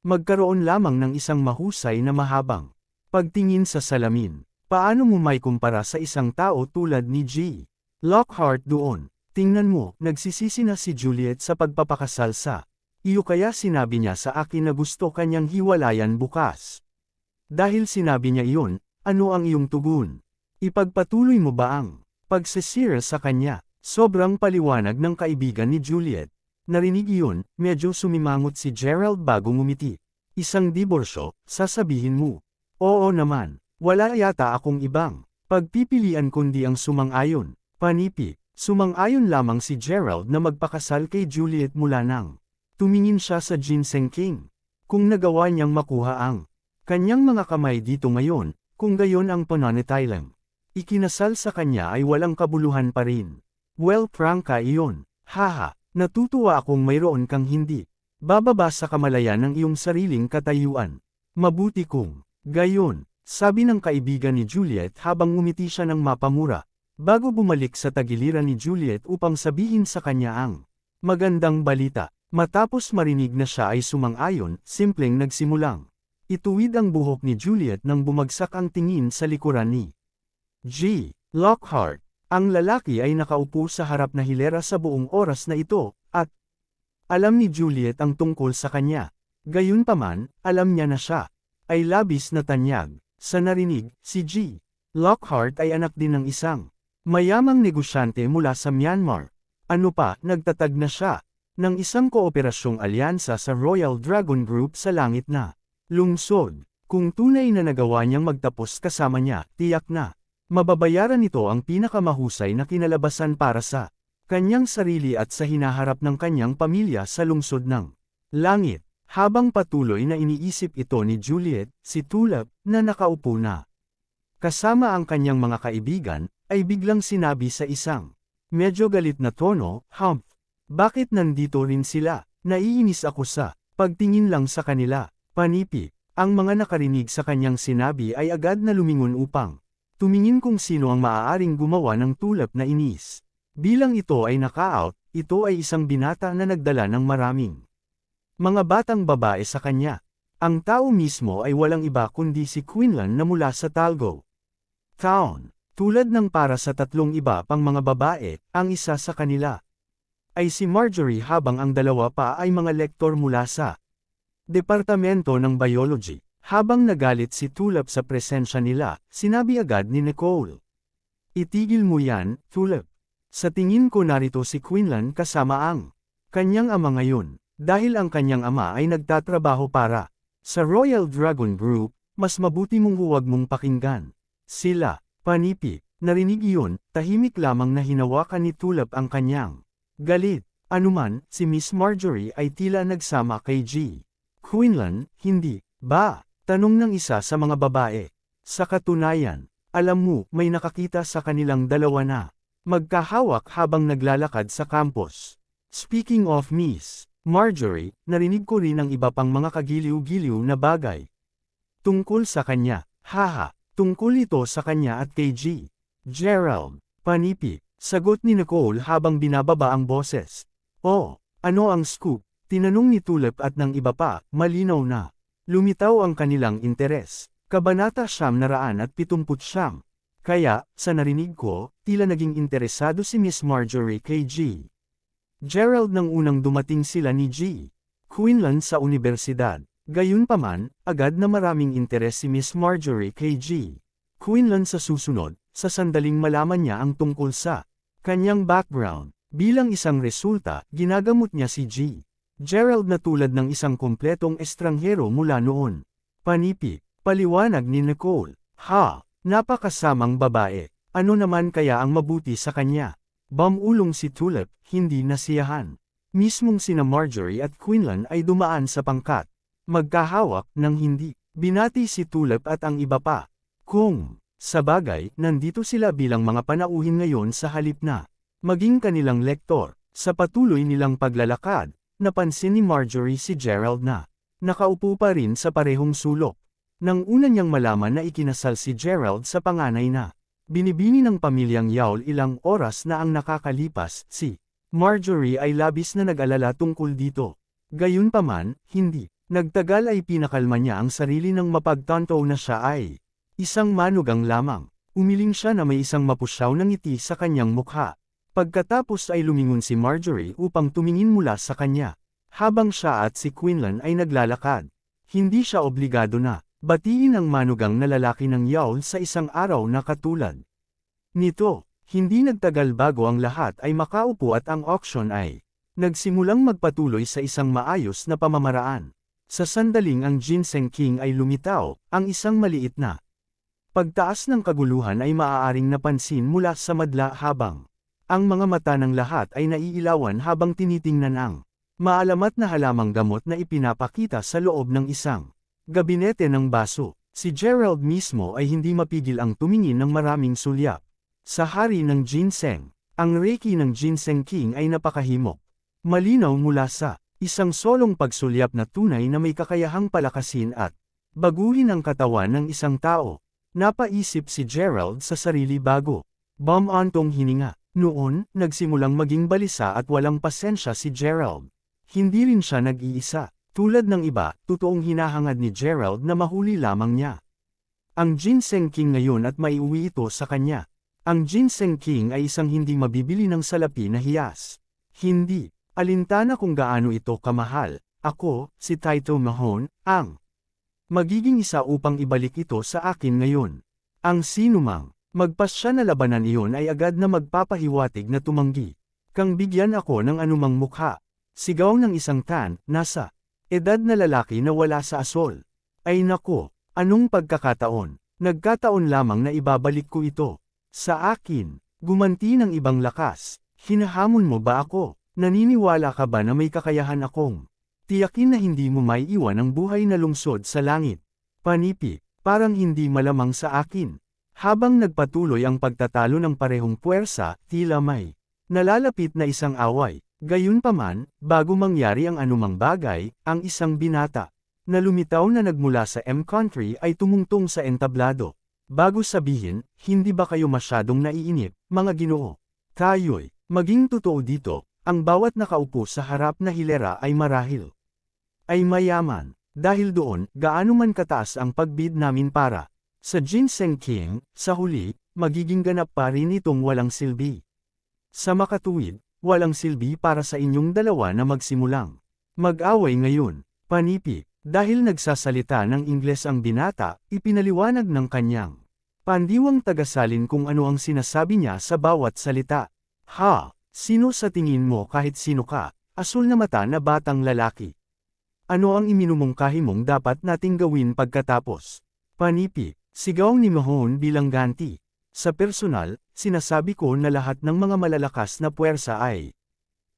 Magkaroon lamang ng isang mahusay na mahabang pagtingin sa salamin. Paano mo may kumpara sa isang tao tulad ni G. Lockhart doon? Tingnan mo, nagsisisi na si Juliet sa pagpapakasal sa iyo kaya sinabi niya sa akin na gusto kanyang hiwalayan bukas. Dahil sinabi niya iyon, ano ang iyong tugon? Ipagpatuloy mo ba ang pagsisira sa kanya? Sobrang paliwanag ng kaibigan ni Juliet. Narinig iyon, medyo sumimangot si Gerald bago ngumiti. Isang diborsyo, sasabihin mo. Oo naman, wala yata akong ibang pagpipilian kundi ang sumang-ayon. Panipi, sumang-ayon lamang si Gerald na magpakasal kay Juliet mula nang tumingin siya sa Ginseng King. Kung nagawa niyang makuha ang kanyang mga kamay dito ngayon, Kung gayon ang pananatiling ikinasal sa kanya ay walang kabuluhan pa rin. Well, prangka iyon. Haha, natutuwa akong mayroon kang hindi bababa sa kamalayan ng iyong sariling katayuan. Mabuti kung gayon, sabi ng kaibigan ni Juliet habang ngumiti siya ng mapamura, bago bumalik sa tagiliran ni Juliet upang sabihin sa kanya ang magandang balita. Matapos marinig na siya ay sumang-ayon, simpleng nagsimulang ituwid ang buhok ni Juliet nang bumagsak ang tingin sa likuran ni G. Lockhart. Ang lalaki ay nakaupo sa harap na hilera sa buong oras na ito, at alam ni Juliet ang tungkol sa kanya. Gayunpaman, alam niya na siya ay labis na tanyag. Sa narinig, si G. Lockhart ay anak din ng isang mayamang negosyante mula sa Myanmar. Ano pa, nagtatag na siya ng isang kooperasyong alyansa sa Royal Dragon Group sa langit na lungsod. Kung tunay na nagawa niyang magtapos kasama niya, tiyak na mababayaran nito ang pinakamahusay na kinalabasan para sa kanyang sarili at sa hinaharap ng kanyang pamilya sa lungsod ng langit. Habang patuloy na iniisip ito ni Juliet, si Tulip, na nakaupo na kasama ang kanyang mga kaibigan, ay biglang sinabi sa isang medyo galit na tono, "Humph, bakit nandito rin sila? Naiinis ako sa pagtingin lang sa kanila." Panipi, ang mga nakarinig sa kanyang sinabi ay agad na lumingon upang tumingin kung sino ang maaaring gumawa ng tulap na inis. Bilang ito ay naka-out, ito ay isang binata na nagdala ng maraming mga batang babae sa kanya. Ang tao mismo ay walang iba kundi si Quinlan na mula sa Talgo Town. Tulad ng para sa tatlong iba pang mga babae, ang isa sa kanila ay si Marjorie habang ang dalawa pa ay mga lektor mula sa Departamento ng Biology. Habang nagalit si Tulip sa presensya nila, sinabi agad ni Nicole, "Itigil mo yan, Tulip. Sa tingin ko narito si Quinlan kasama ang kanyang ama ngayon. Dahil ang kanyang ama ay nagtatrabaho para sa Royal Dragon Group, mas mabuti mong huwag mong pakinggan sila." Panipi, narinig iyon, tahimik lamang na hinawakan ni Tulip ang kanyang galit. Anuman, si Miss Marjorie ay tila nagsama kay G. Quinlan, hindi ba? Tanong ng isa sa mga babae. Sa katunayan, alam mo, may nakakita sa kanilang dalawa na magkahawak habang naglalakad sa campus. Speaking of Miss Marjorie, narinig ko rin ang iba pang mga kagiliw-giliw na bagay tungkol sa kanya. Haha, tungkol ito sa kanya at kay G. Gerald. Panipi, sagot ni Nicole habang binababa ang boses. "Oh, ano ang scoop?" Tinanong ni Tulip at ng iba pa, malinaw na lumitaw ang kanilang interes. Kabanata 979. Kaya, sa narinig ko, tila naging interesado si Miss Marjorie kay G. Gerald nang unang dumating sila ni G. Quinlan sa universidad. Gayunpaman, agad na maraming interes si Miss Marjorie kay G. Quinlan sa susunod, sa sandaling malaman niya ang tungkol sa kanyang background. Bilang isang resulta, ginagamot niya si G. Gerald na tulad ng isang kumpletong estranghero mula noon. Panipi, paliwanag ni Nicole. Ha, napakasamang babae. Ano naman kaya ang mabuti sa kanya? Bamulong si Tulip, hindi nasiyahan. Mismong sina Marjorie at Quinlan ay dumaan sa pangkat magkahawak ng hindi. Binati si Tulip at ang iba pa. Kung sa bagay, nandito sila bilang mga panauhin ngayon sa halip na maging kanilang lektor. Sa patuloy nilang paglalakad, napansin ni Marjorie si Gerald na nakaupo pa rin sa parehong sulok. Nang una niyang malaman na ikinasal si Gerald sa panganay na binibini ng pamilyang Yawl ilang oras na ang nakakalipas, si Marjorie ay labis na nag-alala tungkol dito. Gayunpaman, hindi nagtagal ay pinakalma niya ang sarili nang mapagtanto na siya ay isang manugang lamang. Umiling siya na may isang mapusyaw na ngiti sa kanyang mukha. Pagkatapos ay lumingon si Marjorie upang tumingin mula sa kanya. Habang siya at si Quinlan ay naglalakad, hindi siya obligado na batiin ang manugang na lalaki ng Yawl sa isang araw na katulad nito. Hindi nagtagal bago ang lahat ay makaupo at ang auction ay nagsimulang magpatuloy sa isang maayos na pamamaraan. Sa sandaling ang Ginseng King ay lumitaw, ang isang maliit na pagtaas ng kaguluhan ay maaaring napansin mula sa madla habang ang mga mata ng lahat ay naiilawan habang tinitingnan ang maalamat na halamang gamot na ipinapakita sa loob ng isang gabinete ng baso. Si Gerald mismo ay hindi mapigil ang tumingin ng maraming sulyap. Sa hari ng ginseng, ang reiki ng Ginseng King ay napakahimok. Malinaw mula sa isang solong pagsulyap na tunay na may kakayahang palakasin at baguhin ang katawan ng isang tao. Napaisip si Gerald sa sarili bago bumantong hininga. Noon, nagsimulang maging balisa at walang pasensya si Gerald. Hindi rin siya nag-iisa. Tulad ng iba, totoong hinahangad ni Gerald na mahuli lamang niya ang Ginseng King ngayon at maiuwi ito sa kanya. Ang Ginseng King ay isang hindi mabibili ng salapi na hiyas. Hindi alintana kung gaano ito kamahal. Ako, si Tito Mahone, ang magiging isa upang ibalik ito sa akin ngayon. Ang sinumang magpasya na labanan iyon ay agad na magpapahiwatig na tumanggi. Kang bigyan ako ng anumang mukha. Sigaw ng isang nasa edad na lalaki na wala sa asol. Ay nako, anong pagkakataon? Nagkataon lamang na ibabalik ko ito sa akin. Gumanti ng ibang lakas. Hinahamon mo ba ako? Naniniwala ka ba na may kakayahan akong tiyakin na hindi mo may iwan ang buhay na lungsod sa langit? Panipi, parang hindi malamang sa akin. Habang nagpatuloy ang pagtatalo ng parehong puwersa, tila may nalalapit na isang away. Gayunpaman, bago mangyari ang anumang bagay, ang isang binata na lumitaw na nagmula sa M-Country ay tumungtong sa entablado. Bago sabihin, hindi ba kayo masyadong naiinip, mga Ginoo? Tayo'y maging totoo dito, ang bawat nakaupo sa harap na hilera ay marahil ay mayaman. Dahil doon, gaano man kataas ang pagbid namin para sa Ginseng King, sa huli, magiging ganap pa rin itong walang silbi. Sa makatuwid, walang silbi para sa inyong dalawa na magsimulang mag-away ngayon. Panipi, dahil nagsasalita ng Ingles ang binata, ipinaliwanag ng kanyang pandiwang tagasalin kung ano ang sinasabi niya sa bawat salita. Ha, sino sa tingin mo kahit sino ka, asul na mata na batang lalaki? Ano ang iminumungkahi mong dapat nating gawin pagkatapos? Panipi, sigaw ni Mahone bilang ganti. Sa personal, sinasabi ko na lahat ng mga malalakas na puwersa ay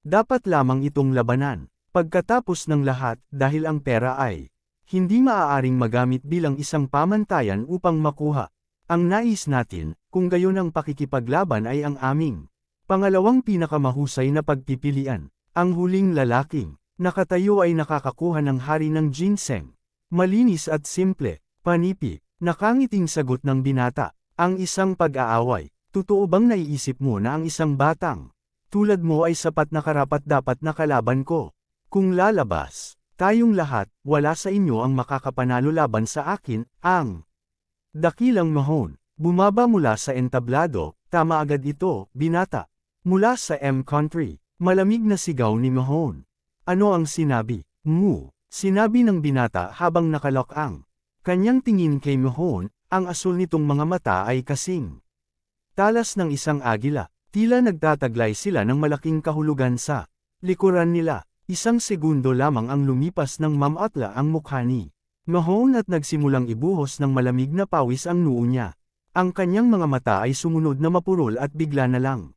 dapat lamang itong labanan. Pagkatapos ng lahat, dahil ang pera ay hindi maaaring magamit bilang isang pamantayan upang makuha ang nais natin, kung gayon ang pakikipaglaban ay ang aming pangalawang pinakamahusay na pagpipilian. Ang huling lalaking nakatayo ay nakakakuha ng hari ng ginseng. Malinis at simple. Panipi, nakangiting sagot ng binata. Ang isang pag-aaway. Totoo bang naiisip mo na ang isang batang tulad mo ay sapat na karapat-dapat na kalaban ko? Kung lalabas tayong lahat, wala sa inyo ang makakapanalo laban sa akin, ang dakilang Mahone. Bumaba mula sa entablado, tama agad ito, binata. Mula sa M-Country, malamig na sigaw ni Mahone. Ano ang sinabi mo? Sinabi ng binata habang nakalok ang kanyang tingin kay Mahone. Ang asul nitong mga mata ay kasing talas ng isang agila. Tila nagtataglay sila ng malaking kahulugan sa likuran nila. Isang segundo lamang ang lumipas ng mamatla ang mukha ni Mahone at nagsimulang ibuhos ng malamig na pawis ang noo niya. Ang kanyang mga mata ay sumunod na mapurol at bigla na lang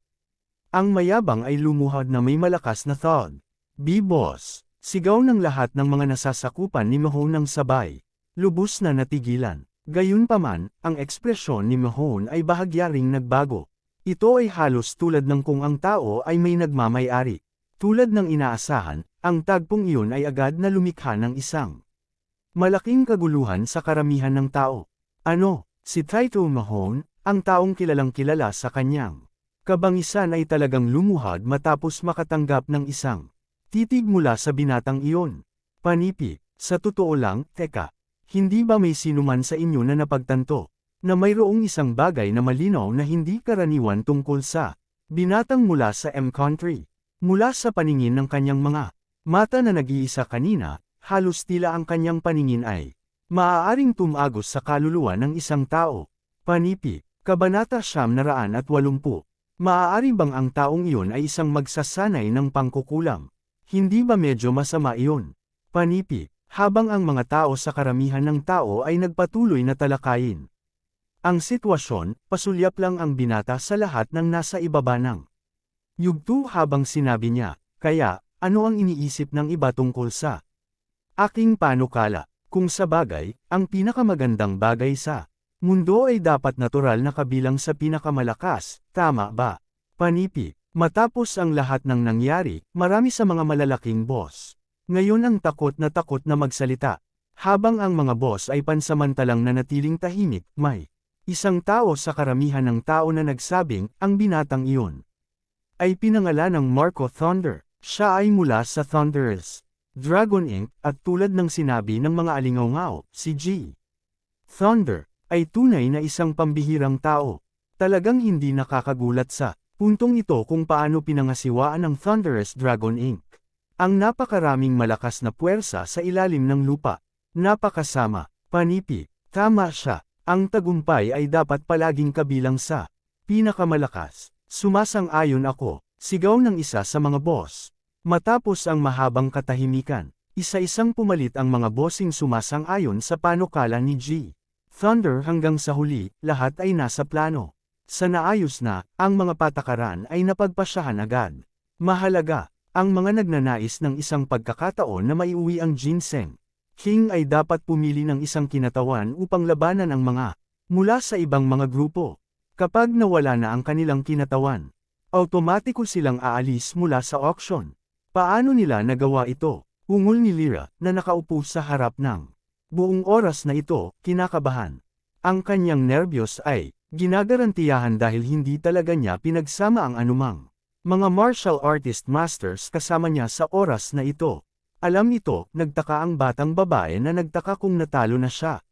ang mayabang ay lumuhod na may malakas na thud. B-boss! Sigaw ng lahat ng mga nasasakupan ni Mahone ng sabay. Lubos na natigilan. Gayunpaman, ang ekspresyon ni Mahone ay bahagya ring nagbago. Ito ay halos tulad ng kung ang tao ay may nagmamay-ari. Tulad ng inaasahan, ang tagpong iyon ay agad na lumikha ng isang malaking kaguluhan sa karamihan ng tao. Ano, si Tito Mahone, ang taong kilalang-kilala sa kanyang kabangisan ay talagang lumuhod matapos makatanggap ng isang titig mula sa binatang iyon. Panipi, sa totoo lang, teka. Hindi ba may sinuman sa inyo na napagtanto na mayroong isang bagay na malinaw na hindi karaniwan tungkol sa binatang mula sa M-Country? Mula sa paningin ng kanyang mga mata na nag-iisa kanina, halos tila ang kanyang paningin ay maaaring tumagos sa kaluluwa ng isang tao. Panipi, Kabanata 980. Maaari bang ang taong iyon ay isang magsasanay ng pangkukulam? Hindi ba medyo masama iyon? Panipi, habang ang mga tao sa karamihan ng tao ay nagpatuloy na talakayin ang sitwasyon, pasulyap lang ang binata sa lahat ng nasa ibaba ng yugto habang sinabi niya, kaya, ano ang iniisip ng iba tungkol sa aking panukala? Kung sa bagay, ang pinakamagandang bagay sa mundo ay dapat natural na kabilang sa pinakamalakas, tama ba? Panipi, matapos ang lahat ng nangyari, marami sa mga malalaking boss. Ngayon ang takot na magsalita. Habang ang mga boss ay pansamantalang nanatiling tahimik, may isang tao sa karamihan ng tao na nagsabing, ang binatang iyon ay pinangalan ng Marco Thunder. Siya ay mula sa Thunderous Dragon Inc. at tulad ng sinabi ng mga alingaw-ngaw, si G. Thunder ay tunay na isang pambihirang tao. Talagang hindi nakakagulat sa puntong ito kung paano pinangasiwaan ng Thunderous Dragon Inc. Ang napakaraming malakas na puwersa sa ilalim ng lupa. Napakasama, panipi, tama siya. Ang tagumpay ay dapat palaging kabilang sa pinakamalakas. Sumasang-ayon ako, sigaw ng isa sa mga boss. Matapos ang mahabang katahimikan, isa-isang pumalit ang mga bossing sumasang-ayon sa panukala ni G. Thunder hanggang sa huli, lahat ay nasa plano. Sa naayos na, ang mga patakaran ay napagpasyahan agad. Mahalaga, ang mga nagnanais ng isang pagkakataon na maiuwi ang ginseng King ay dapat pumili ng isang kinatawan upang labanan ang mga mula sa ibang mga grupo. Kapag nawala na ang kanilang kinatawan, automatiko silang aalis mula sa auction. Paano nila nagawa ito? Ungol ni Lyra na nakaupo sa harap ng buong oras na ito, kinakabahan. Ang kanyang nerbiyos ay ginagarantiyahan dahil hindi talaga niya pinagsama ang anumang mga martial artist masters kasama niya sa oras na ito. Alam nito, nagtaka ang batang babae na nagtaka kung natalo na siya.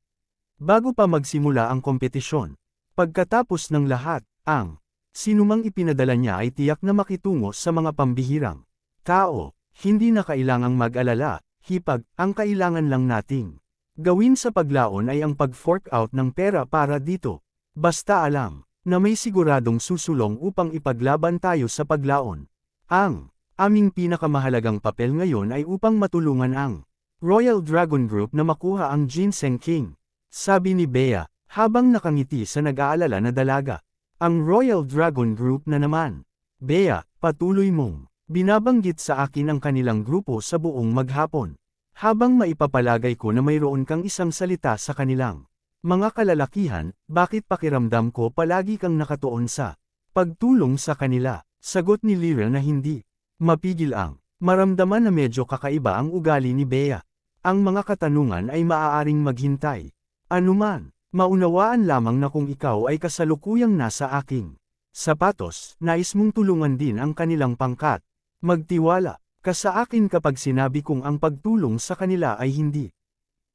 Bago pa magsimula ang kompetisyon. Pagkatapos ng lahat, ang sinumang ipinadala niya ay tiyak na makitungo sa mga pambihirang tao. Hindi na kailangang mag-alala, hipag, ang kailangan lang nating gawin sa paglaon ay ang pag-fork out ng pera para dito. Basta alam na may siguradong susulong upang ipaglaban tayo sa paglaon. Ang aming pinakamahalagang papel ngayon ay upang matulungan ang Royal Dragon Group na makuha ang Ginseng King. Sabi ni Bea, habang nakangiti sa nag-aalala na dalaga. Ang Royal Dragon Group na naman. Bea, patuloy mong binabanggit sa akin ang kanilang grupo sa buong maghapon. Habang maipapalagay ko na mayroon kang isang salita sa kanilang mga kalalakihan, bakit pakiramdam ko palagi kang nakatuon sa pagtulong sa kanila? Sagot ni Lyra na hindi mapigil ang maramdaman na medyo kakaiba ang ugali ni Bea. Ang mga katanungan ay maaaring maghintay. Anuman, maunawaan lamang na kung ikaw ay kasalukuyang nasa aking sapatos, nais mong tulungan din ang kanilang pangkat. Magtiwala ka sa akin kapag sinabi kong ang pagtulong sa kanila ay hindi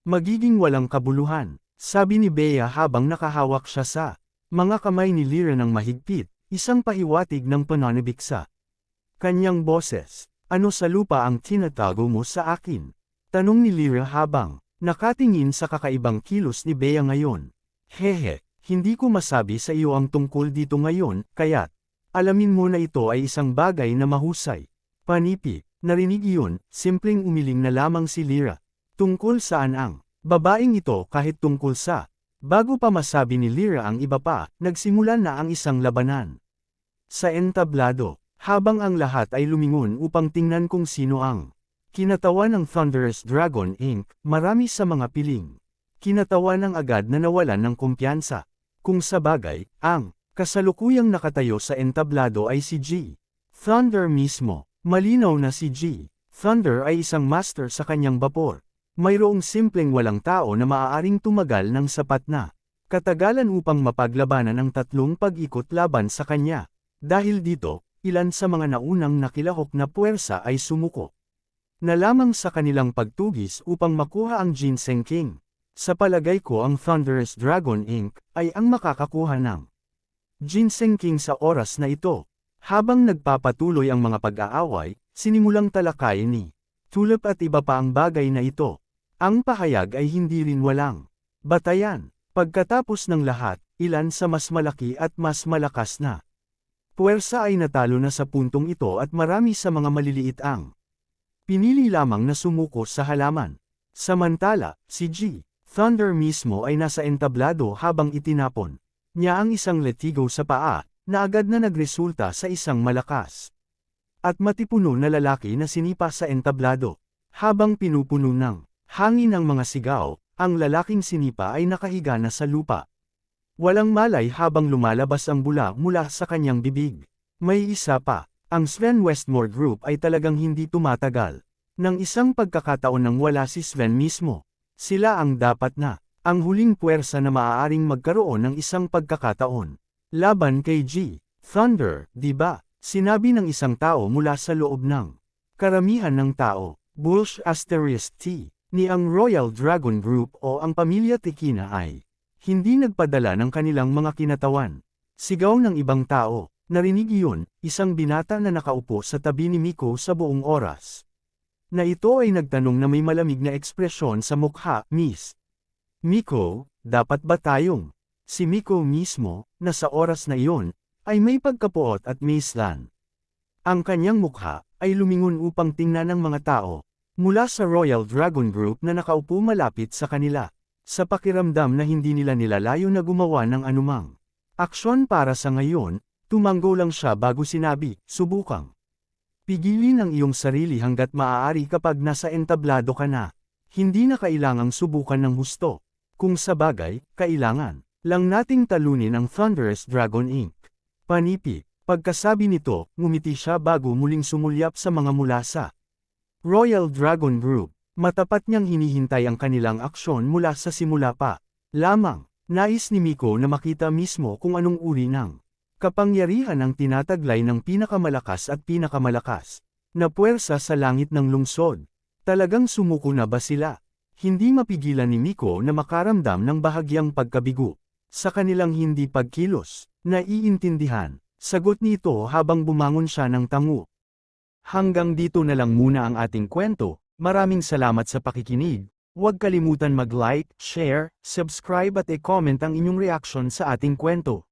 magiging walang kabuluhan, sabi ni Bea habang nakahawak siya sa mga kamay ni Lyra ng mahigpit, isang pahiwatig ng pananabik sa kanyang boses. Ano sa lupa ang tinatago mo sa akin? Tanong ni Lyra habang nakatingin sa kakaibang kilos ni Bea ngayon. Hehe, hindi ko masabi sa iyo ang tungkol dito ngayon, kaya't alamin mo na ito ay isang bagay na mahusay. Panipi, narinig iyon, simpleng umiling na lamang si Lyra. Tungkol saan ang babaeng ito kahit tungkol sa bago pa masabi ni Lyra ang iba pa, nagsimula na ang isang labanan. Sa entablado. Habang ang lahat ay lumingon upang tingnan kung sino ang kinatawan ng Thunderous Dragon Inc., marami sa mga piling kinatawan ng agad na nawalan ng kumpiyansa. Kung sa bagay, ang kasalukuyang nakatayo sa entablado ay si G. Thunder mismo. Malinaw na si G. Thunder ay isang master sa kanyang bapor. Mayroong simpleng walang tao na maaaring tumagal ng sapat na katagalan upang mapaglabanan ang tatlong pag-ikot laban sa kanya. Dahil dito, ilan sa mga naunang nakilahok na puwersa ay sumuko na lamang sa kanilang pagtugis upang makuha ang Ginseng King. Sa palagay ko ang Thunderous Dragon Inc. ay ang makakakuha ng Ginseng King sa oras na ito. Habang nagpapatuloy ang mga pag-aaway, sinimulang talakayin ni Tulip at iba pa ang bagay na ito. Ang pahayag ay hindi rin walang batayan. Pagkatapos ng lahat, ilan sa mas malaki at mas malakas na puwersa ay natalo na sa puntong ito at marami sa mga maliliit ang pinili lamang na sumuko sa halaman. Samantala, si G. Thunder mismo ay nasa entablado habang itinapon niya ang isang letigo sa paa, na agad na nagresulta sa isang malakas at matipuno na lalaki na sinipa sa entablado. Habang pinupuno ng Hangin ang mga sigaw, ang lalaking sinipa ay nakahiga na sa lupa. Walang malay habang lumalabas ang bula mula sa kanyang bibig. May isa pa, ang Sven Westmore Group ay talagang hindi tumatagal. Nang isang pagkakataon nang wala si Sven mismo, sila ang dapat na, ang huling puwersa na maaaring magkaroon ng isang pagkakataon. Laban kay G. Thunder, di ba? Sinabi ng isang tao mula sa loob ng karamihan ng tao, Bush Asterisk T. Ni ang Royal Dragon Group o ang pamilya Tekina ay hindi nagpadala ng kanilang mga kinatawan. Sigaw ng ibang tao, narinig iyon, isang binata na nakaupo sa tabi ni Miko sa buong oras. Na ito ay nagtanong na may malamig na ekspresyon sa mukha, Miss Miko, dapat ba tayong? Si Miko mismo, na sa oras na iyon, ay may pagkapuot at maislan. Ang kanyang mukha ay lumingon upang tingnan ng mga tao mula sa Royal Dragon Group na nakaupo malapit sa kanila. Sa pakiramdam na hindi nila nilalayo na gumawa ng anumang aksyon para sa ngayon, tumango lang siya bago sinabi, subukang pigilin ang iyong sarili hanggat maaari kapag nasa entablado ka na. Hindi na kailangang subukan ng husto. Kung sa bagay, kailangan lang nating talunin ang Thunderous Dragon Inc. Panipi. Pagkasabi nito, ngumiti siya bago muling sumulyap sa mga mula sa Royal Dragon Group. Matapat niyang hinihintay ang kanilang aksyon mula sa simula pa. Lamang, nais ni Miko na makita mismo kung anong uri ng kapangyarihan ang tinataglay ng pinakamalakas at pinakamalakas na puwersa sa langit ng lungsod. Talagang sumuko na ba sila? Hindi mapigilan ni Miko na makaramdam ng bahagyang pagkabigo sa kanilang hindi pagkilos. Naiintindihan, sagot nito habang bumangon siya ng tango. Hanggang dito na lang muna ang ating kwento. Maraming salamat sa pakikinig. Huwag kalimutan mag-like, share, subscribe at i-comment ang inyong reaksyon sa ating kwento.